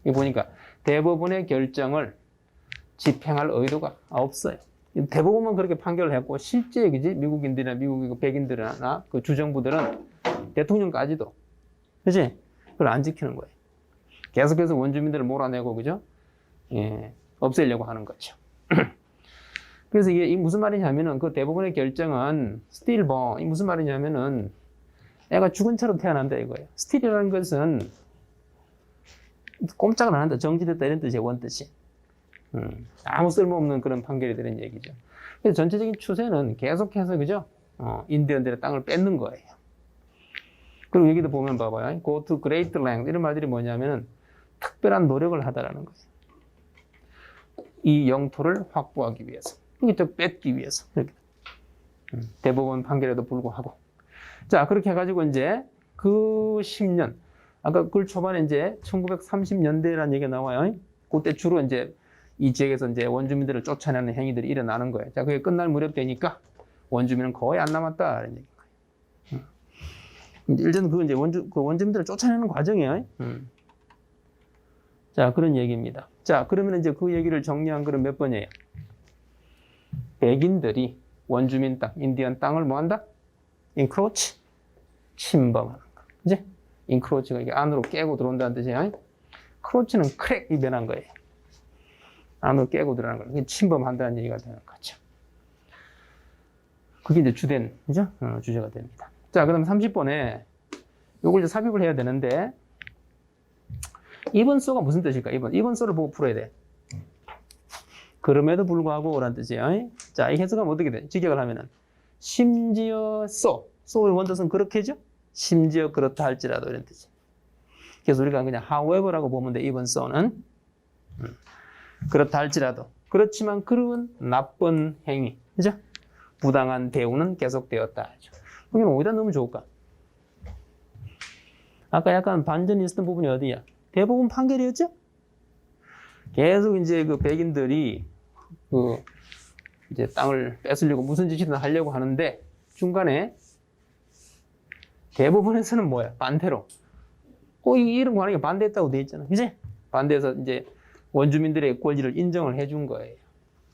이 보니까 대법원의 결정을 집행할 의도가 없어요. 대법원만 그렇게 판결을 했고, 실제, 그지? 미국인들이나 미국 백인들이나 그 주정부들은 대통령까지도, 그지? 그걸 안 지키는 거예요. 계속해서 원주민들을 몰아내고, 그죠? 예, 없애려고 하는 거죠. 그래서 이게 무슨 말이냐면은 그 대부분의 결정은 stillborn, 이 무슨 말이냐면은 애가 죽은 채로 태어난다 이거예요. still이라는 것은 꼼짝을 안 한다, 정지됐다 이런 뜻이에요, 원뜻이. 아무 쓸모없는 그런 판결이 되는 얘기죠. 그래서 전체적인 추세는 계속해서 그죠? 인디언들의 땅을 뺏는 거예요. 그리고 여기도 보면 봐봐요. go to great length 이런 말들이 뭐냐면은 특별한 노력을 하다라는 거예요. 이 영토를 확보하기 위해서, 이게 또 뺏기 위해서. 이렇게. 대법원 판결에도 불구하고. 자, 그렇게 해가지고 이제 그 10년, 아까 글 초반에 이제 1930년대라는 얘기가 나와요. 그때 주로 이제 이 지역에서 이제 원주민들을 쫓아내는 행위들이 일어나는 거예요. 자, 그게 끝날 무렵 되니까 원주민은 거의 안 남았다. 이런 얘기인 거예요. 일전 그 이제 원주민들을 쫓아내는 과정이에요. 자, 그런 얘기입니다. 자, 그러면 이제 그 얘기를 정리한 글은 몇 번이에요? 백인들이 원주민 땅, 인디언 땅을 뭐 한다? encroach, 침범하는 거. 이제 encroach가 이게 안으로 깨고 들어온다는 뜻이에요. 크로치는 크랙이 변한 거예요. 안으로 깨고 들어가는 거예요. 침범한다는 얘기가 되는 거죠. 그게 이제 주된, 그죠? 주제가 됩니다. 자, 그 다음 30번에 요걸 이제 삽입을 해야 되는데, 이번 소가 무슨 뜻일까? 이번 소를 보고 풀어야 돼. 그럼에도 불구하고 라는 뜻이에요. 자, 이 해석하면 어떻게 돼? 직역을 하면은 심지어 소의 원뜻은 그렇게죠? 심지어 그렇다 할지라도 이런 뜻이. 그래서 우리가 그냥 however라고 보면 돼. 이번 so는 그렇다 할지라도, 그렇지만 그런 나쁜 행위, 그죠? 부당한 대우는 계속되었다. 그러면 어디다 넣으면 좋을까? 아까 약간 반전이 있었던 부분이 어디야? 대부분 판결이었죠? 계속 이제 그 백인들이 그 이제 땅을 뺏으려고 무슨 짓이든 하려고 하는데 중간에 대부분에서는 뭐야? 반대로. 이런 거 하는 게 반대했다고 돼 있잖아. 그지? 반대해서 이제 원주민들의 권리를 인정을 해준 거예요.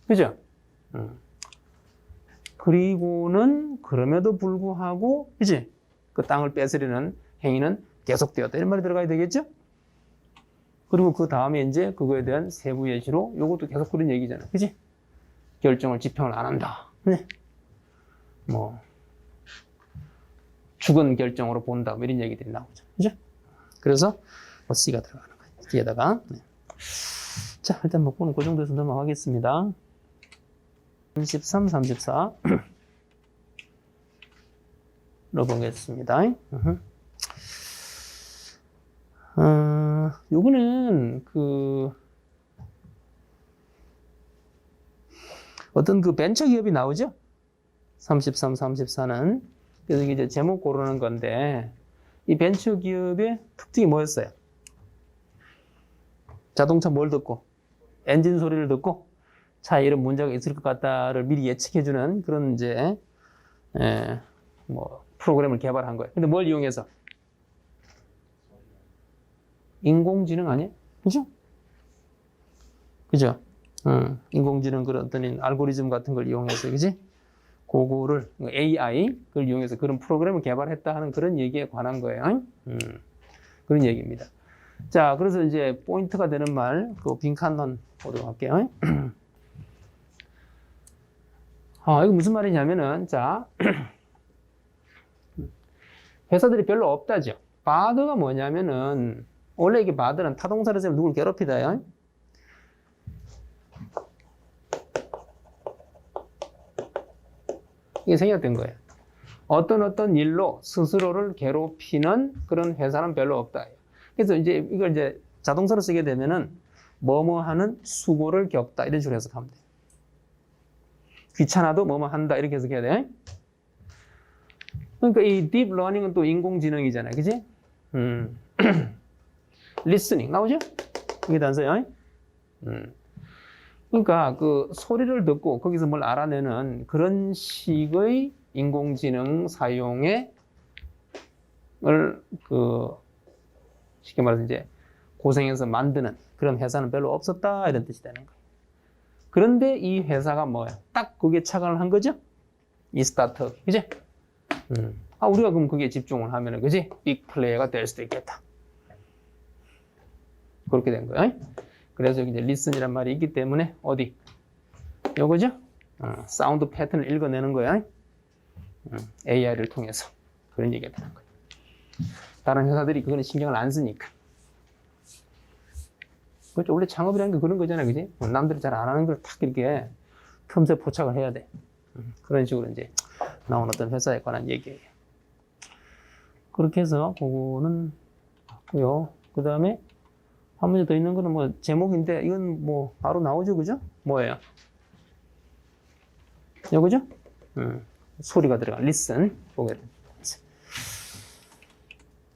그죠? 그리고는 그럼에도 불구하고, 그지? 그 땅을 뺏으려는 행위는 계속되었다. 이런 말이 들어가야 되겠죠? 그리고 그 다음에 이제 그거에 대한 세부 예시로 요것도 계속 그런 얘기잖아. 그지? 결정을 집행을 안 한다. 그지? 뭐, 죽은 결정으로 본다. 뭐 이런 얘기들이 나오죠. 그죠? 그래서 뭐 C가 들어가는 거예요. 뒤에다가. 네. 자, 일단 먹고는 그 정도에서 넘어가겠습니다. 33, 34. 넣어보겠습니다. 요거는 어떤 그 벤처 기업이 나오죠? 33, 34는. 그래서 이제 제목 고르는 건데, 이 벤처 기업의 특징이 뭐였어요? 자동차 뭘 듣고? 엔진 소리를 듣고 차에 이런 문제가 있을 것 같다를 미리 예측해주는 그런 이제, 뭐, 프로그램을 개발한 거예요. 근데 뭘 이용해서? 인공지능 아니에요? 그죠? 그죠? 인공지능 그런 어떤 알고리즘 같은 걸 이용해서, 그지? 그거를, AI, 그걸 이용해서 그런 프로그램을 개발했다 하는 그런 얘기에 관한 거예요. 그런 얘기입니다. 자, 그래서 이제 포인트가 되는 말, 그 빈칸만 보도록 할게요. 이거 무슨 말이냐면은, 자, 회사들이 별로 없다죠. 바드가 뭐냐면은, 원래 이게 바드는 타동사를 쓰면 누굴 괴롭히다요. 이게 생략된 거예요. 어떤 일로 스스로를 괴롭히는 그런 회사는 별로 없다. 그래서 이제 이걸 이제 자동사로 쓰게 되면은 뭐뭐 하는 수고를 겪다 이런 식으로 해석하면 돼요. 귀찮아도 뭐뭐 한다 이렇게 해석해야 돼. 그러니까 이 딥 러닝은 또 인공지능이잖아요. 그지? 리스닝 나오죠? 이게 단서요. 그러니까 그 소리를 듣고 거기서 뭘 알아내는 그런 식의 인공지능 사용에 쉽게 말해서 이제 고생해서 만드는 그런 회사는 별로 없었다 이런 뜻이 되는 거예요. 그런데 이 회사가 뭐야? 딱 거기에 착안을 한 거죠? 이 스타트업, 그지? 우리가 그럼 거기에 집중을 하면은, 그지? 빅 플레이어가 될 수도 있겠다. 그렇게 된 거예요. 그래서 여기 이제 listen이란 말이 있기 때문에 어디? 요거죠? 사운드 패턴을 읽어내는 거야. AI를 통해서. 그런 얘기가 되는 거예요. 다른 회사들이 그거는 신경을 안 쓰니까. 그렇죠. 원래 창업이라는 게 그런 거잖아요. 그지? 남들이 잘 안 하는 걸 탁 이렇게 틈새 포착을 해야 돼. 그런 식으로 이제 나온 어떤 회사에 관한 얘기예요. 그렇게 해서 그거는 맞고요. 그 다음에 한 문제 더 있는 거는 뭐 제목인데 이건 뭐 바로 나오죠. 그죠? 뭐예요? 요거죠? 소리가 들어가. listen. 보게 됩니다.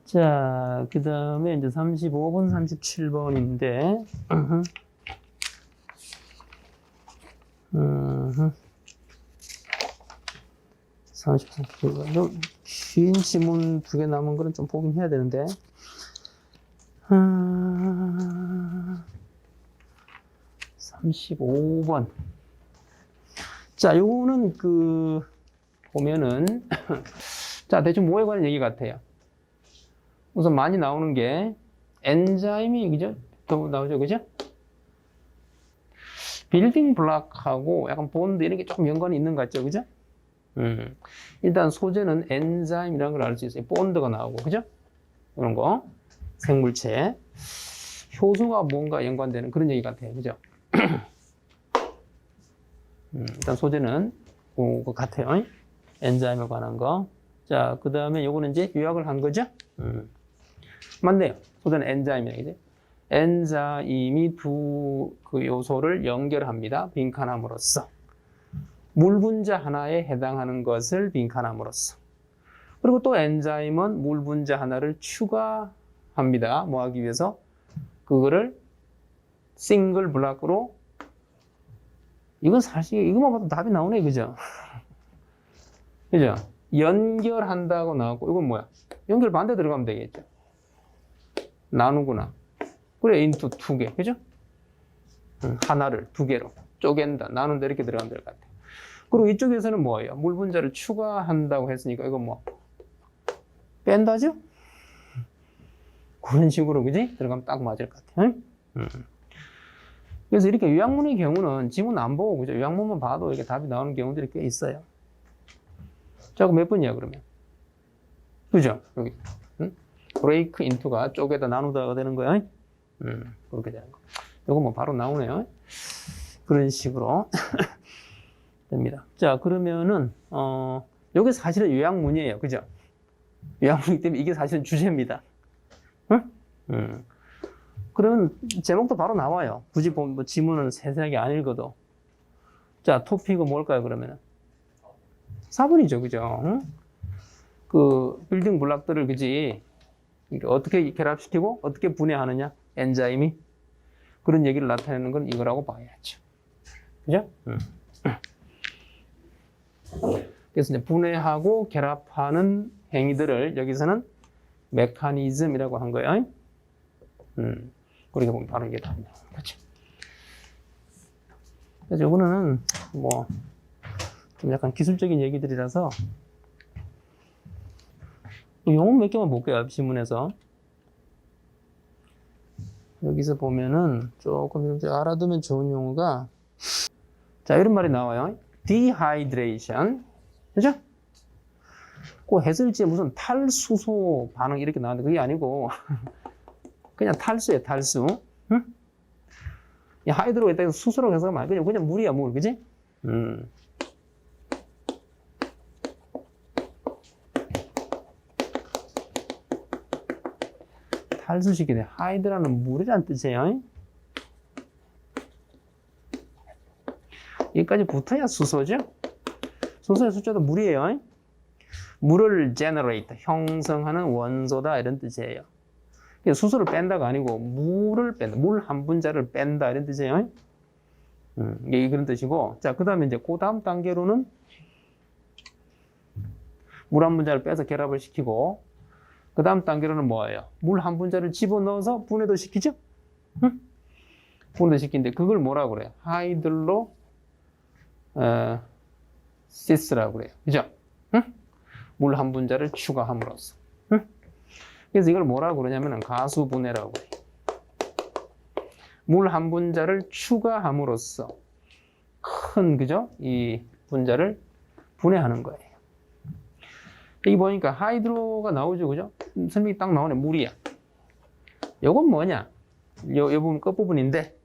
자, 그 다음에 이제 35번, 37번인데, 34번. 긴 지문 2개 남은 거는 좀 보긴 해야 되는데, 35번. 자, 요거는 보면은, 자, 대충 뭐에 관한 얘기 같아요? 우선 많이 나오는 게 엔자임이 그죠? 더 나오죠, 그죠? 빌딩 블록하고 약간 본드 이런 게 조금 연관이 있는 것 같죠, 그죠? 일단 소재는 엔자임이라는 걸 알 수 있어요. 본드가 나오고, 그죠? 이런 거 생물체 효소가 뭔가 연관되는 그런 얘기 같아요, 그죠? 일단 소재는 그거 같아요. 엔자임에 관한 거. 자, 그 다음에 요거는 이제 요약을 한 거죠? 맞네요. 소재는 엔자임이에요. 엔자임이 두 그 요소를 연결합니다. 빈칸함으로써. 물 분자 하나에 해당하는 것을 빈칸함으로써. 그리고 또 엔자임은 물 분자 하나를 추가합니다. 뭐 하기 위해서? 그거를 싱글 블록으로. 이건 사실 이것만 봐도 답이 나오네, 그죠? 그죠? 연결한다고 나오고, 이건 뭐야? 연결 반대 들어가면 되겠죠? 나누구나. 그래, 인투 2개. 그죠? 하나를 2개로 쪼갠다. 나눈다. 이렇게 들어가면 될 것 같아요. 그리고 이쪽에서는 뭐예요? 물 분자를 추가한다고 했으니까, 이건 뭐? 뺀다죠? 그런 식으로, 그지? 들어가면 딱 맞을 것 같아요. 그래서 이렇게 요약문의 경우는 지문 안 보고, 그죠? 요약문만 봐도 이렇게 답이 나오는 경우들이 꽤 있어요. 자, 그럼 몇 번이야, 그러면? 그죠? 여기. 브레이크 인투가 쪼개다 나누다가 되는 거야. 그렇게 되는 거. 이거 뭐 바로 나오네요. 그런 식으로 됩니다. 자, 그러면은, 요게 사실은 요약문이에요. 그죠? 요약문이기 때문에 이게 사실은 주제입니다. 그러면 제목도 바로 나와요. 굳이 뭐 지문은 세세하게 안 읽어도. 자, 토픽은 뭘까요, 그러면은? 4번이죠, 그죠? 그 빌딩 블록들을 그지 어떻게 결합시키고 어떻게 분해하느냐, 엔자임이 그런 얘기를 나타내는 건 이거라고 봐야죠, 그죠? 그래서 이제 분해하고 결합하는 행위들을 여기서는 메커니즘이라고 한 거예요. 그렇게 보면 바로 이게 답이에요, 그렇죠? 그래서 이거는 뭐 좀 약간 기술적인 얘기들이라서 용어 몇 개만 볼게요. 지문에서. 여기서 보면은 조금 알아두면 좋은 용어가, 자, 이런 말이 나와요. dehydration. 그죠? 그 해설지에 무슨 탈수소 반응 이렇게 나왔는데 그게 아니고 그냥 탈수예요, 탈수. 응? 이 하이드로가 있다 해서 수소라고 해석하면 안 돼. 그냥 물이야, 물. 그지? 탈수시키네. 하이드라는 물이라는 뜻이에요. 여기까지 붙어야 수소죠. 수소의 숫자도 물이에요. 물을 generate, 형성하는 원소다 이런 뜻이에요. 수소를 뺀다가 아니고 물을 뺀다. 물 한 분자를 뺀다 이런 뜻이에요. 이게 그런 뜻이고, 자, 그 다음에 이제 그 다음 단계로는 물 한 분자를 빼서 결합을 시키고, 그 다음 단계로는 뭐예요? 물 한 분자를 집어넣어서 분해도 시키죠? 분해도 시키는데 그걸 뭐라고 그래요? 하이드로 시스라고 그래요. 그죠? 물 한 분자를 추가함으로써. 그래서 이걸 뭐라고 그러냐면 가수 분해라고 그래요. 물 한 분자를 추가함으로써 큰, 그죠? 이 분자를 분해하는 거예요. 여기 보니까 하이드로가 나오죠, 그죠? 설명이 딱 나오네, 물이야. 요건 뭐냐? 요 부분 끝부분인데,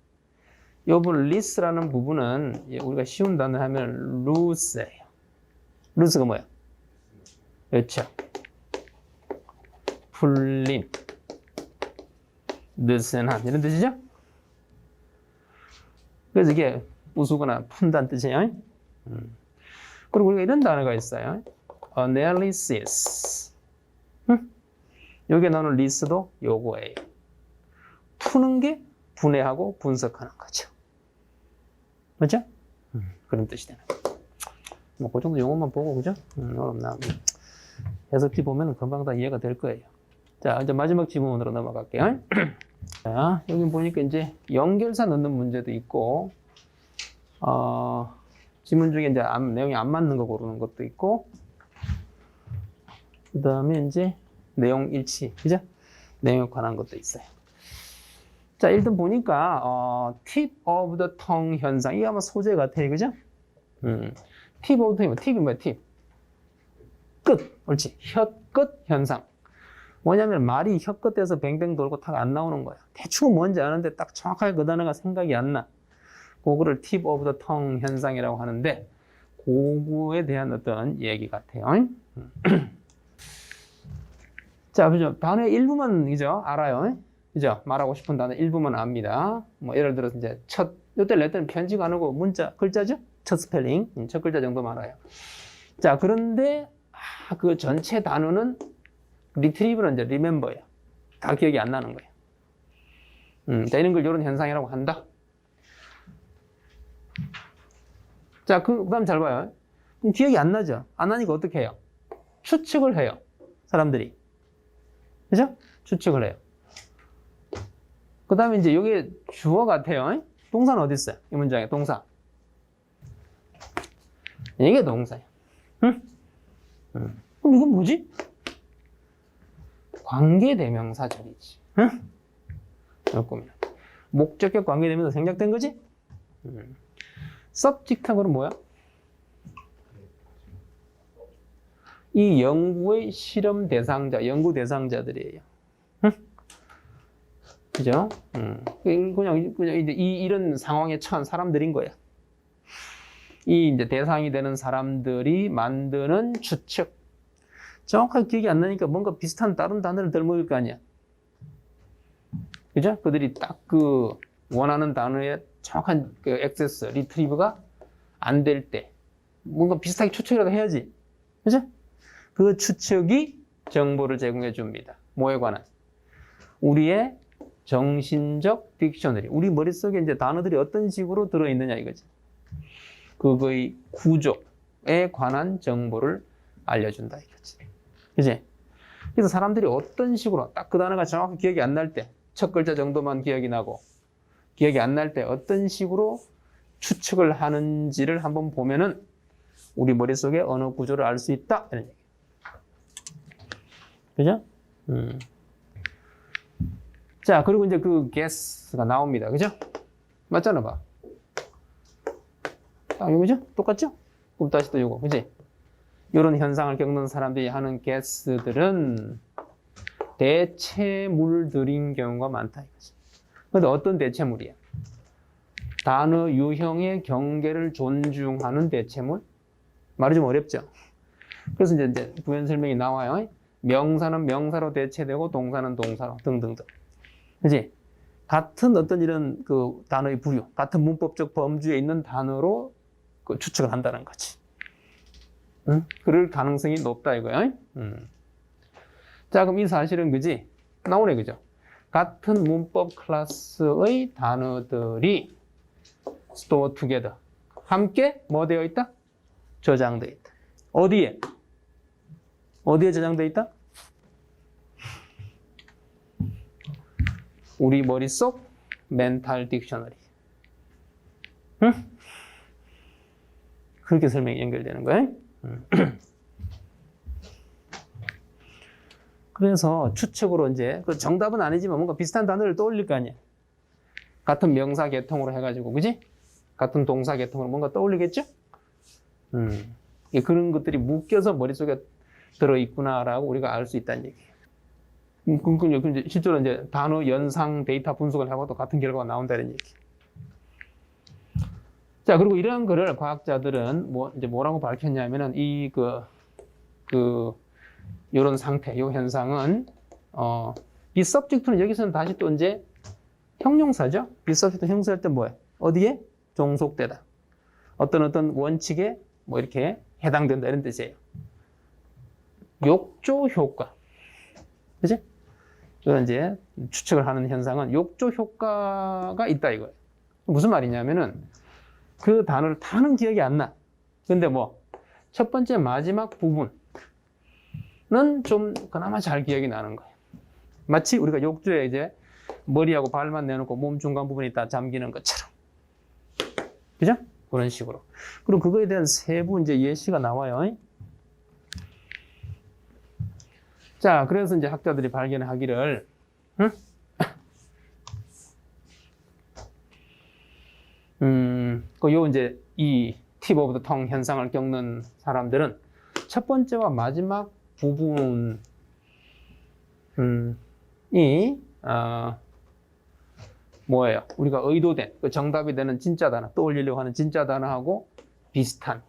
요 부분 리스라는 부분은 우리가 쉬운 단어 하면 루스예요. 루스가 뭐야? 그렇죠. 풀림, 느슨한 이런 뜻이죠? 그래서 이게 부수거나 푼다는 뜻이에요. 그리고 우리가 이런 단어가 있어요. analysis. 여기에 나오는 리스도 요거예요. 푸는 게 분해하고 분석하는 거죠. 맞죠? 그런 뜻이 되는 거예요. 뭐, 그 정도 용어만 보고, 그죠? 어렵나. 해석지 보면 금방 다 이해가 될 거예요. 자, 이제 마지막 지문으로 넘어갈게요. 자, 여기 보니까 이제 연결사 넣는 문제도 있고, 지문 중에 이제 내용이 안 맞는 거 고르는 것도 있고, 그 다음에 이제 내용 일치, 그죠? 내용에 관한 것도 있어요. 자, 일단 보니까, tip of the tongue 현상. 이게 아마 소재 같아요, 그죠? tip of the tongue, 팁이 뭐야, 팁? 끝, 옳지. 혀끝 현상. 뭐냐면 말이 혀끝에서 뱅뱅 돌고 탁 안 나오는 거야. 대충 뭔지 아는데 딱 정확하게 그 단어가 생각이 안 나. 그거를 tip of the tongue 현상이라고 하는데, 그거에 대한 어떤 얘기 같아요. 자, 그죠? 단어의 일부만, 그죠? 알아요. 그죠? 말하고 싶은 단어 일부만 압니다. 뭐, 예를 들어서 이제 요때 렛ter는 편지가 아니고 문자, 글자죠? 첫 스펠링. 첫 글자 정도만 알아요. 자, 그런데, 그 전체 단어는 리트리브는 이제 리멤버예요. 다 기억이 안 나는 거예요. 자, 이런 걸 이런 현상이라고 한다. 자, 그 다음 잘 봐요. 그럼 기억이 안 나죠? 안 나니까 어떻게 해요? 추측을 해요. 사람들이. 그죠? 추측을 해요. 그 다음에 이제 여기 주어 같아요. 동사는 어디 있어요? 이 문장에 동사. 이게 동사예요. 응? 그럼 이건 뭐지? 관계대명사절이지. 응? 이렇게 목적격 관계대명사 생략된 거지? subject하고는 뭐야? 이 연구의 실험 대상자, 연구 대상자들이에요. 응? 그죠? 그냥 이제 이런 상황에 처한 사람들인 거야. 이 이제 대상이 되는 사람들이 만드는 추측. 정확하게 기억이 안 나니까 뭔가 비슷한 다른 단어를 들먹을 거 아니야. 그죠? 그들이 딱 그 원하는 단어에 정확한 그 액세스, 리트리브가 안 될 때 뭔가 비슷하게 추측이라도 해야지. 그죠? 그 추측이 정보를 제공해 줍니다. 뭐에 관한? 우리의 정신적 딕셔너리. 우리 머릿속에 이제 단어들이 어떤 식으로 들어있느냐 이거지. 그거의 구조에 관한 정보를 알려준다 이거지. 그지? 그래서 사람들이 어떤 식으로 딱 그 단어가 정확히 기억이 안 날 때, 첫 글자 정도만 기억이 나고, 기억이 안 날 때 어떤 식으로 추측을 하는지를 한번 보면은 우리 머릿속에 언어 구조를 알 수 있다. 이런 얘기. 그죠? 자, 그리고 이제 그 guess가 나옵니다. 그죠? 맞잖아, 봐. 딱 이거죠? 똑같죠? 그럼 다시 또 이거, 그지? 이런 현상을 겪는 사람들이 하는 guess들은 대체물들인 경우가 많다 이거지. 근데 어떤 대체물이야? 단어 유형의 경계를 존중하는 대체물? 말이 좀 어렵죠? 그래서 이제 부연 설명이 나와요. 명사는 명사로 대체되고 동사는 동사로 등등등. 그지? 같은 어떤 이런 그 단어의 부류, 같은 문법적 범주에 있는 단어로 그 추측을 한다는 거지. 그럴 가능성이 높다 이거야. 자, 그럼 이 사실은 그지? 나오네, 그죠? 같은 문법 클래스의 단어들이 store together. 함께 뭐 되어 있다? 저장되어 있다. 어디에? 어디에 저장되어 있다? 우리 머릿속 멘탈 딕셔너리. 응? 그렇게 설명이 연결되는 거예요. 그래서 추측으로 이제 그 정답은 아니지만 뭔가 비슷한 단어를 떠올릴 거 아니야. 같은 명사 계통으로 해가지고, 그지? 같은 동사 계통으로 뭔가 떠올리겠죠? 그런 것들이 묶여서 머릿속에 들어있구나라고 우리가 알 수 있다는 얘기예요. 이제 실제로 이제 단어 연상 데이터 분석을 하고도 같은 결과가 나온다는 얘기. 자, 그리고 이런 거를 과학자들은 이제 뭐라고 밝혔냐면은 요런 상태, 요 현상은, 이 서브젝트는 여기서는 다시 또 이제 형용사죠? 이 서브젝트 형용사할 때 뭐예요? 어디에? 종속되다. 어떤 원칙에 이렇게 해당된다. 이런 뜻이에요. 욕조 효과. 그치? 이런 이제 추측을 하는 현상은 욕조 효과가 있다 이거예요. 무슨 말이냐면은 그 단어를 다는 기억이 안 나. 근데 첫 번째 마지막 부분은 좀 그나마 잘 기억이 나는 거예요. 마치 우리가 욕조에 이제 머리하고 발만 내놓고 몸 중간 부분이 다 잠기는 것처럼. 그죠? 그런 식으로. 그리고 그거에 대한 세부 이제 예시가 나와요. 자, 그래서 이제 학자들이 발견하기를, 요 이제 이 팁 오브 더 텅 현상을 겪는 사람들은 첫 번째와 마지막 부분이, 뭐예요? 우리가 의도된, 정답이 되는 진짜 단어, 떠올리려고 하는 진짜 단어하고 비슷한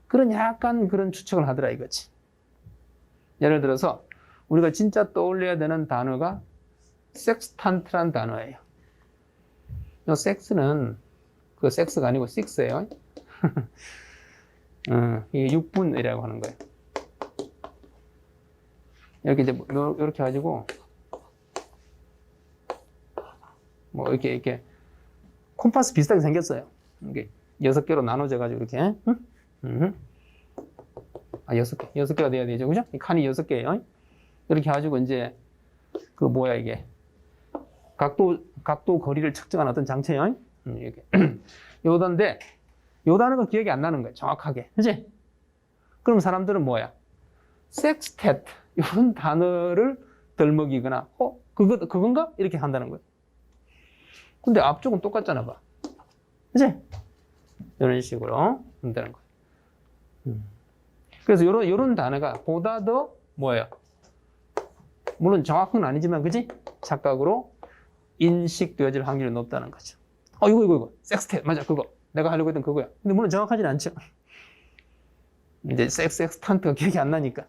그런 약간 그런 추측을 하더라 이거지. 예를 들어서 우리가 진짜 떠올려야 되는 단어가 섹스탄트란 단어예요. 이 섹스는 그 섹스가 아니고 식스예요. 이게 6분이라고 하는 거예요. 이렇게 이제 이렇게 가지고 이렇게 콤파스 비슷하게 생겼어요. 이게 6개로 나눠져 가지고 이렇게 6개가 돼야 되죠, 그죠? 이 칸이 6개예요. 이렇게 가지고 이제 이게 각도 거리를 측정하는 어떤 장치예요. 이렇게 요던데 요 단어가 기억이 안 나는 거예요, 정확하게, 그지? 그럼 사람들은 뭐야? 섹스텟 이런 단어를 덜먹이거나 그건가? 이렇게 한다는 거예요. 근데 앞쪽은 똑같잖아 봐, 그지? 이런 식으로 한다는 거예요. 그래서 요런 단어가 보다 더 뭐예요? 물론 정확은 아니지만, 그지? 착각으로 인식되어질 확률이 높다는 거죠. 이거. 섹스텟. 맞아, 그거. 내가 하려고 했던 그거야. 근데 물론 정확하진 않죠. 이제 섹스탄트가 기억이 안 나니까.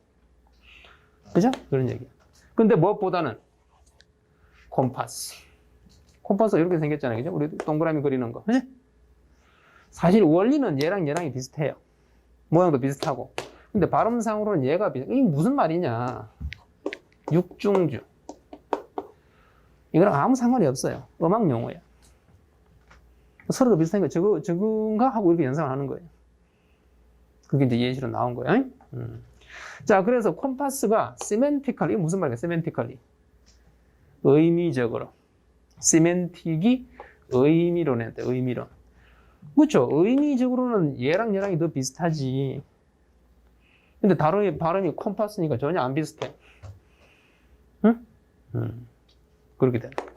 그죠? 그런 얘기야. 근데 무엇보다는 콤파스. 콤파스가 이렇게 생겼잖아요. 그죠? 우리 동그라미 그리는 거. 그지? 사실 원리는 얘랑 비슷해요. 모양도 비슷하고. 근데 발음상으로는 얘가 비슷해. 이게 무슨 말이냐? 육중주. 이거랑 아무 상관이 없어요. 음악 용어예요. 서로가 비슷한 거, 저건가? 하고 이렇게 연상을 하는 거예요. 그게 이제 예시로 나온 거예요. 자, 그래서 콤파스가 세멘티컬리, 이게 무슨 말이야, 세멘티컬리? 의미적으로. 세멘틱이 의미로 낸다, 의미로. 그렇죠. 의미적으로는 얘랑이 더 비슷하지. 근데 발음이 콤파스니까 전혀 안 비슷해. 응? 그렇게 되는 거예요.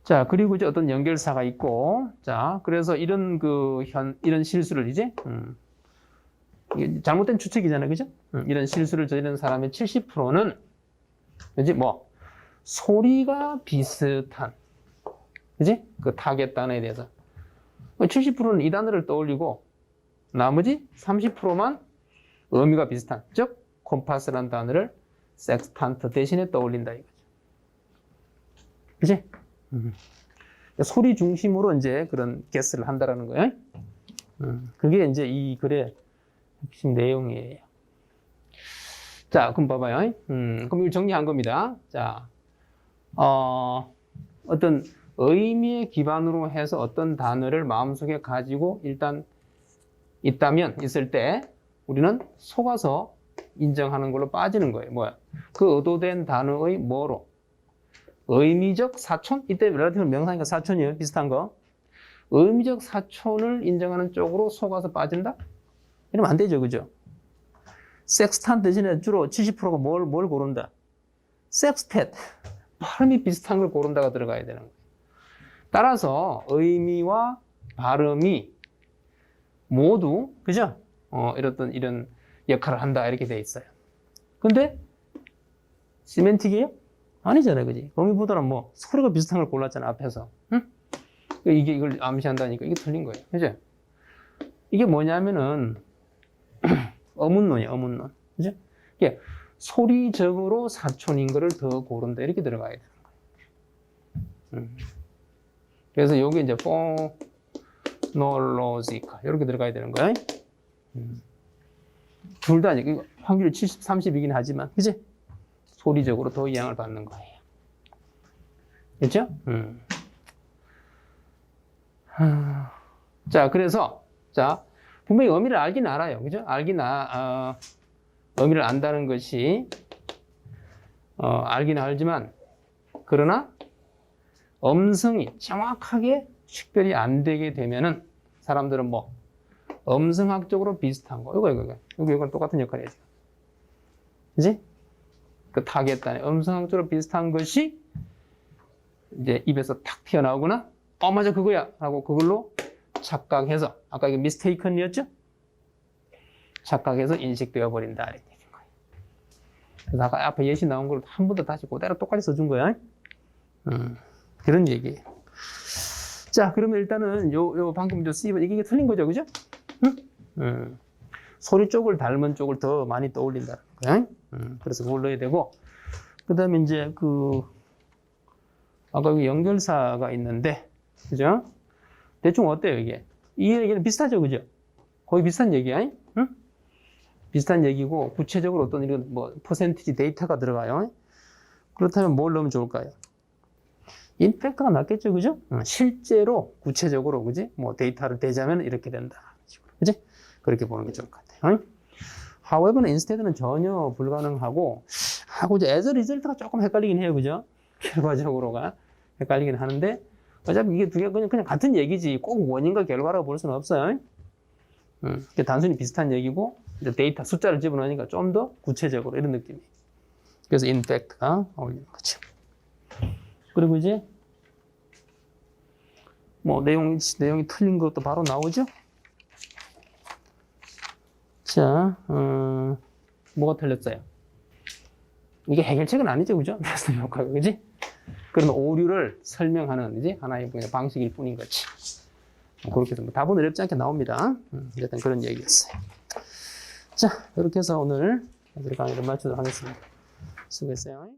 자, 그리고 이제 어떤 연결사가 있고, 자, 그래서 이런 실수를 이제, 잘못된 추측이잖아요, 그죠? 이런 실수를 저지른 사람의 70%는, 이제 소리가 비슷한, 그지? 그 타겟 단어에 대해서. 70%는 이 단어를 떠올리고, 나머지 30%만 의미가 비슷한, 즉, 콤파스라는 단어를 섹스탄트 대신에 떠올린다, 이거죠. 그지? 소리 중심으로 이제 그런 게스를 한다라는 거예요. 그게 이제 이 글의 핵심 내용이에요. 자, 그럼 봐봐요. 그럼 이걸 정리한 겁니다. 자, 어떤 의미의 기반으로 해서 어떤 단어를 마음속에 가지고 일단 있을 때 우리는 속아서 인정하는 걸로 빠지는 거예요. 뭐야? 그 의도된 단어의 뭐로? 의미적 사촌? 이때 렐러티브 명사니까 사촌이에요. 비슷한 거. 의미적 사촌을 인정하는 쪽으로 속아서 빠진다? 이러면 안 되죠. 그죠? 섹스탄 대신에 주로 70%가 뭘 고른다? 섹스텟. 발음이 비슷한 걸 고른다가 들어가야 되는 거예요. 따라서 의미와 발음이 모두, 그죠? 이런 역할을 한다, 이렇게 돼 있어요. 근데, 시멘틱이에요? 아니잖아요, 그지? 의미보다는 뭐, 소리가 비슷한 걸 골랐잖아, 앞에서. 응? 이걸 암시한다니까, 이게 틀린 거예요. 그죠? 이게 뭐냐면은, 어문론이에요, 어문론. 그죠? 이게 소리적으로 사촌인 거를 더 고른다, 이렇게 들어가야 되는 거예요. 그래서 여기 이제, phonological, 이렇게 들어가야 되는 거예요. 둘 다 확률이 70, 30이긴 하지만, 그지? 소리적으로 더 영향을 받는 거예요. 그렇죠? 자, 그래서, 자, 분명히 의미를 알긴 알아요. 그죠? 의미를 안다는 것이, 알긴 알지만, 그러나, 음성이 정확하게 식별이 안 되게 되면은, 사람들은 뭐, 음성학적으로 비슷한 거. 이건 똑같은 역할이죠. 그지? 그 타겟단에 음성학적으로 비슷한 것이 이제 입에서 탁 튀어나오거나, 맞아, 그거야. 라고 그걸로 착각해서, 아까 이게 mistaken이었죠? 착각해서 인식되어 버린다. 이렇게 된 거예요. 그래서 아까 앞에 예시 나온 걸 한 번 더 다시 그대로 똑같이 써준 거야. 그런 얘기예요. 자, 그러면 일단은 방금 C번 이게 틀린 거죠, 그죠? 소리 쪽을 닮은 쪽을 더 많이 떠올린다는 거야. 그래서 그걸 넣어야 되고, 그 다음에 이제 아까 여기 연결사가 있는데, 그죠? 대충 어때요, 이게? 이 얘기는 비슷하죠, 그죠? 거의 비슷한 얘기야, 응? 비슷한 얘기고, 구체적으로 어떤 이런 퍼센티지 데이터가 들어가요. 그렇다면 뭘 넣으면 좋을까요? 인팩트가 낫겠죠, 그죠? 실제로, 구체적으로, 그지? 데이터를 대자면 이렇게 된다. 그지? 그렇게 보는 게 좋을 것 같아요. however는 instead는 전혀 불가능하고, 이제 as a result가 조금 헷갈리긴 해요, 그죠? 결과적으로가 헷갈리긴 하는데, 어차피 이게 두 개가 그냥 같은 얘기지, 꼭 원인과 결과라고 볼 수는 없어요. 단순히 비슷한 얘기고, 이제 데이터 숫자를 집어넣으니까 좀 더 구체적으로 이런 느낌이. 그래서 in fact가 어울리는 거죠. 그리고 이제, 내용이 틀린 것도 바로 나오죠? 자, 뭐가 틀렸어요? 이게 해결책은 아니죠, 그죠? 베스트 효과가, 그지? 그런 오류를 설명하는, 이제 하나의 방식일 뿐인 거지. 그렇게 해서 답은 어렵지 않게 나옵니다. 일단 그런 얘기였어요. 자, 이렇게 해서 오늘 강의를 마치도록 하겠습니다. 수고했어요.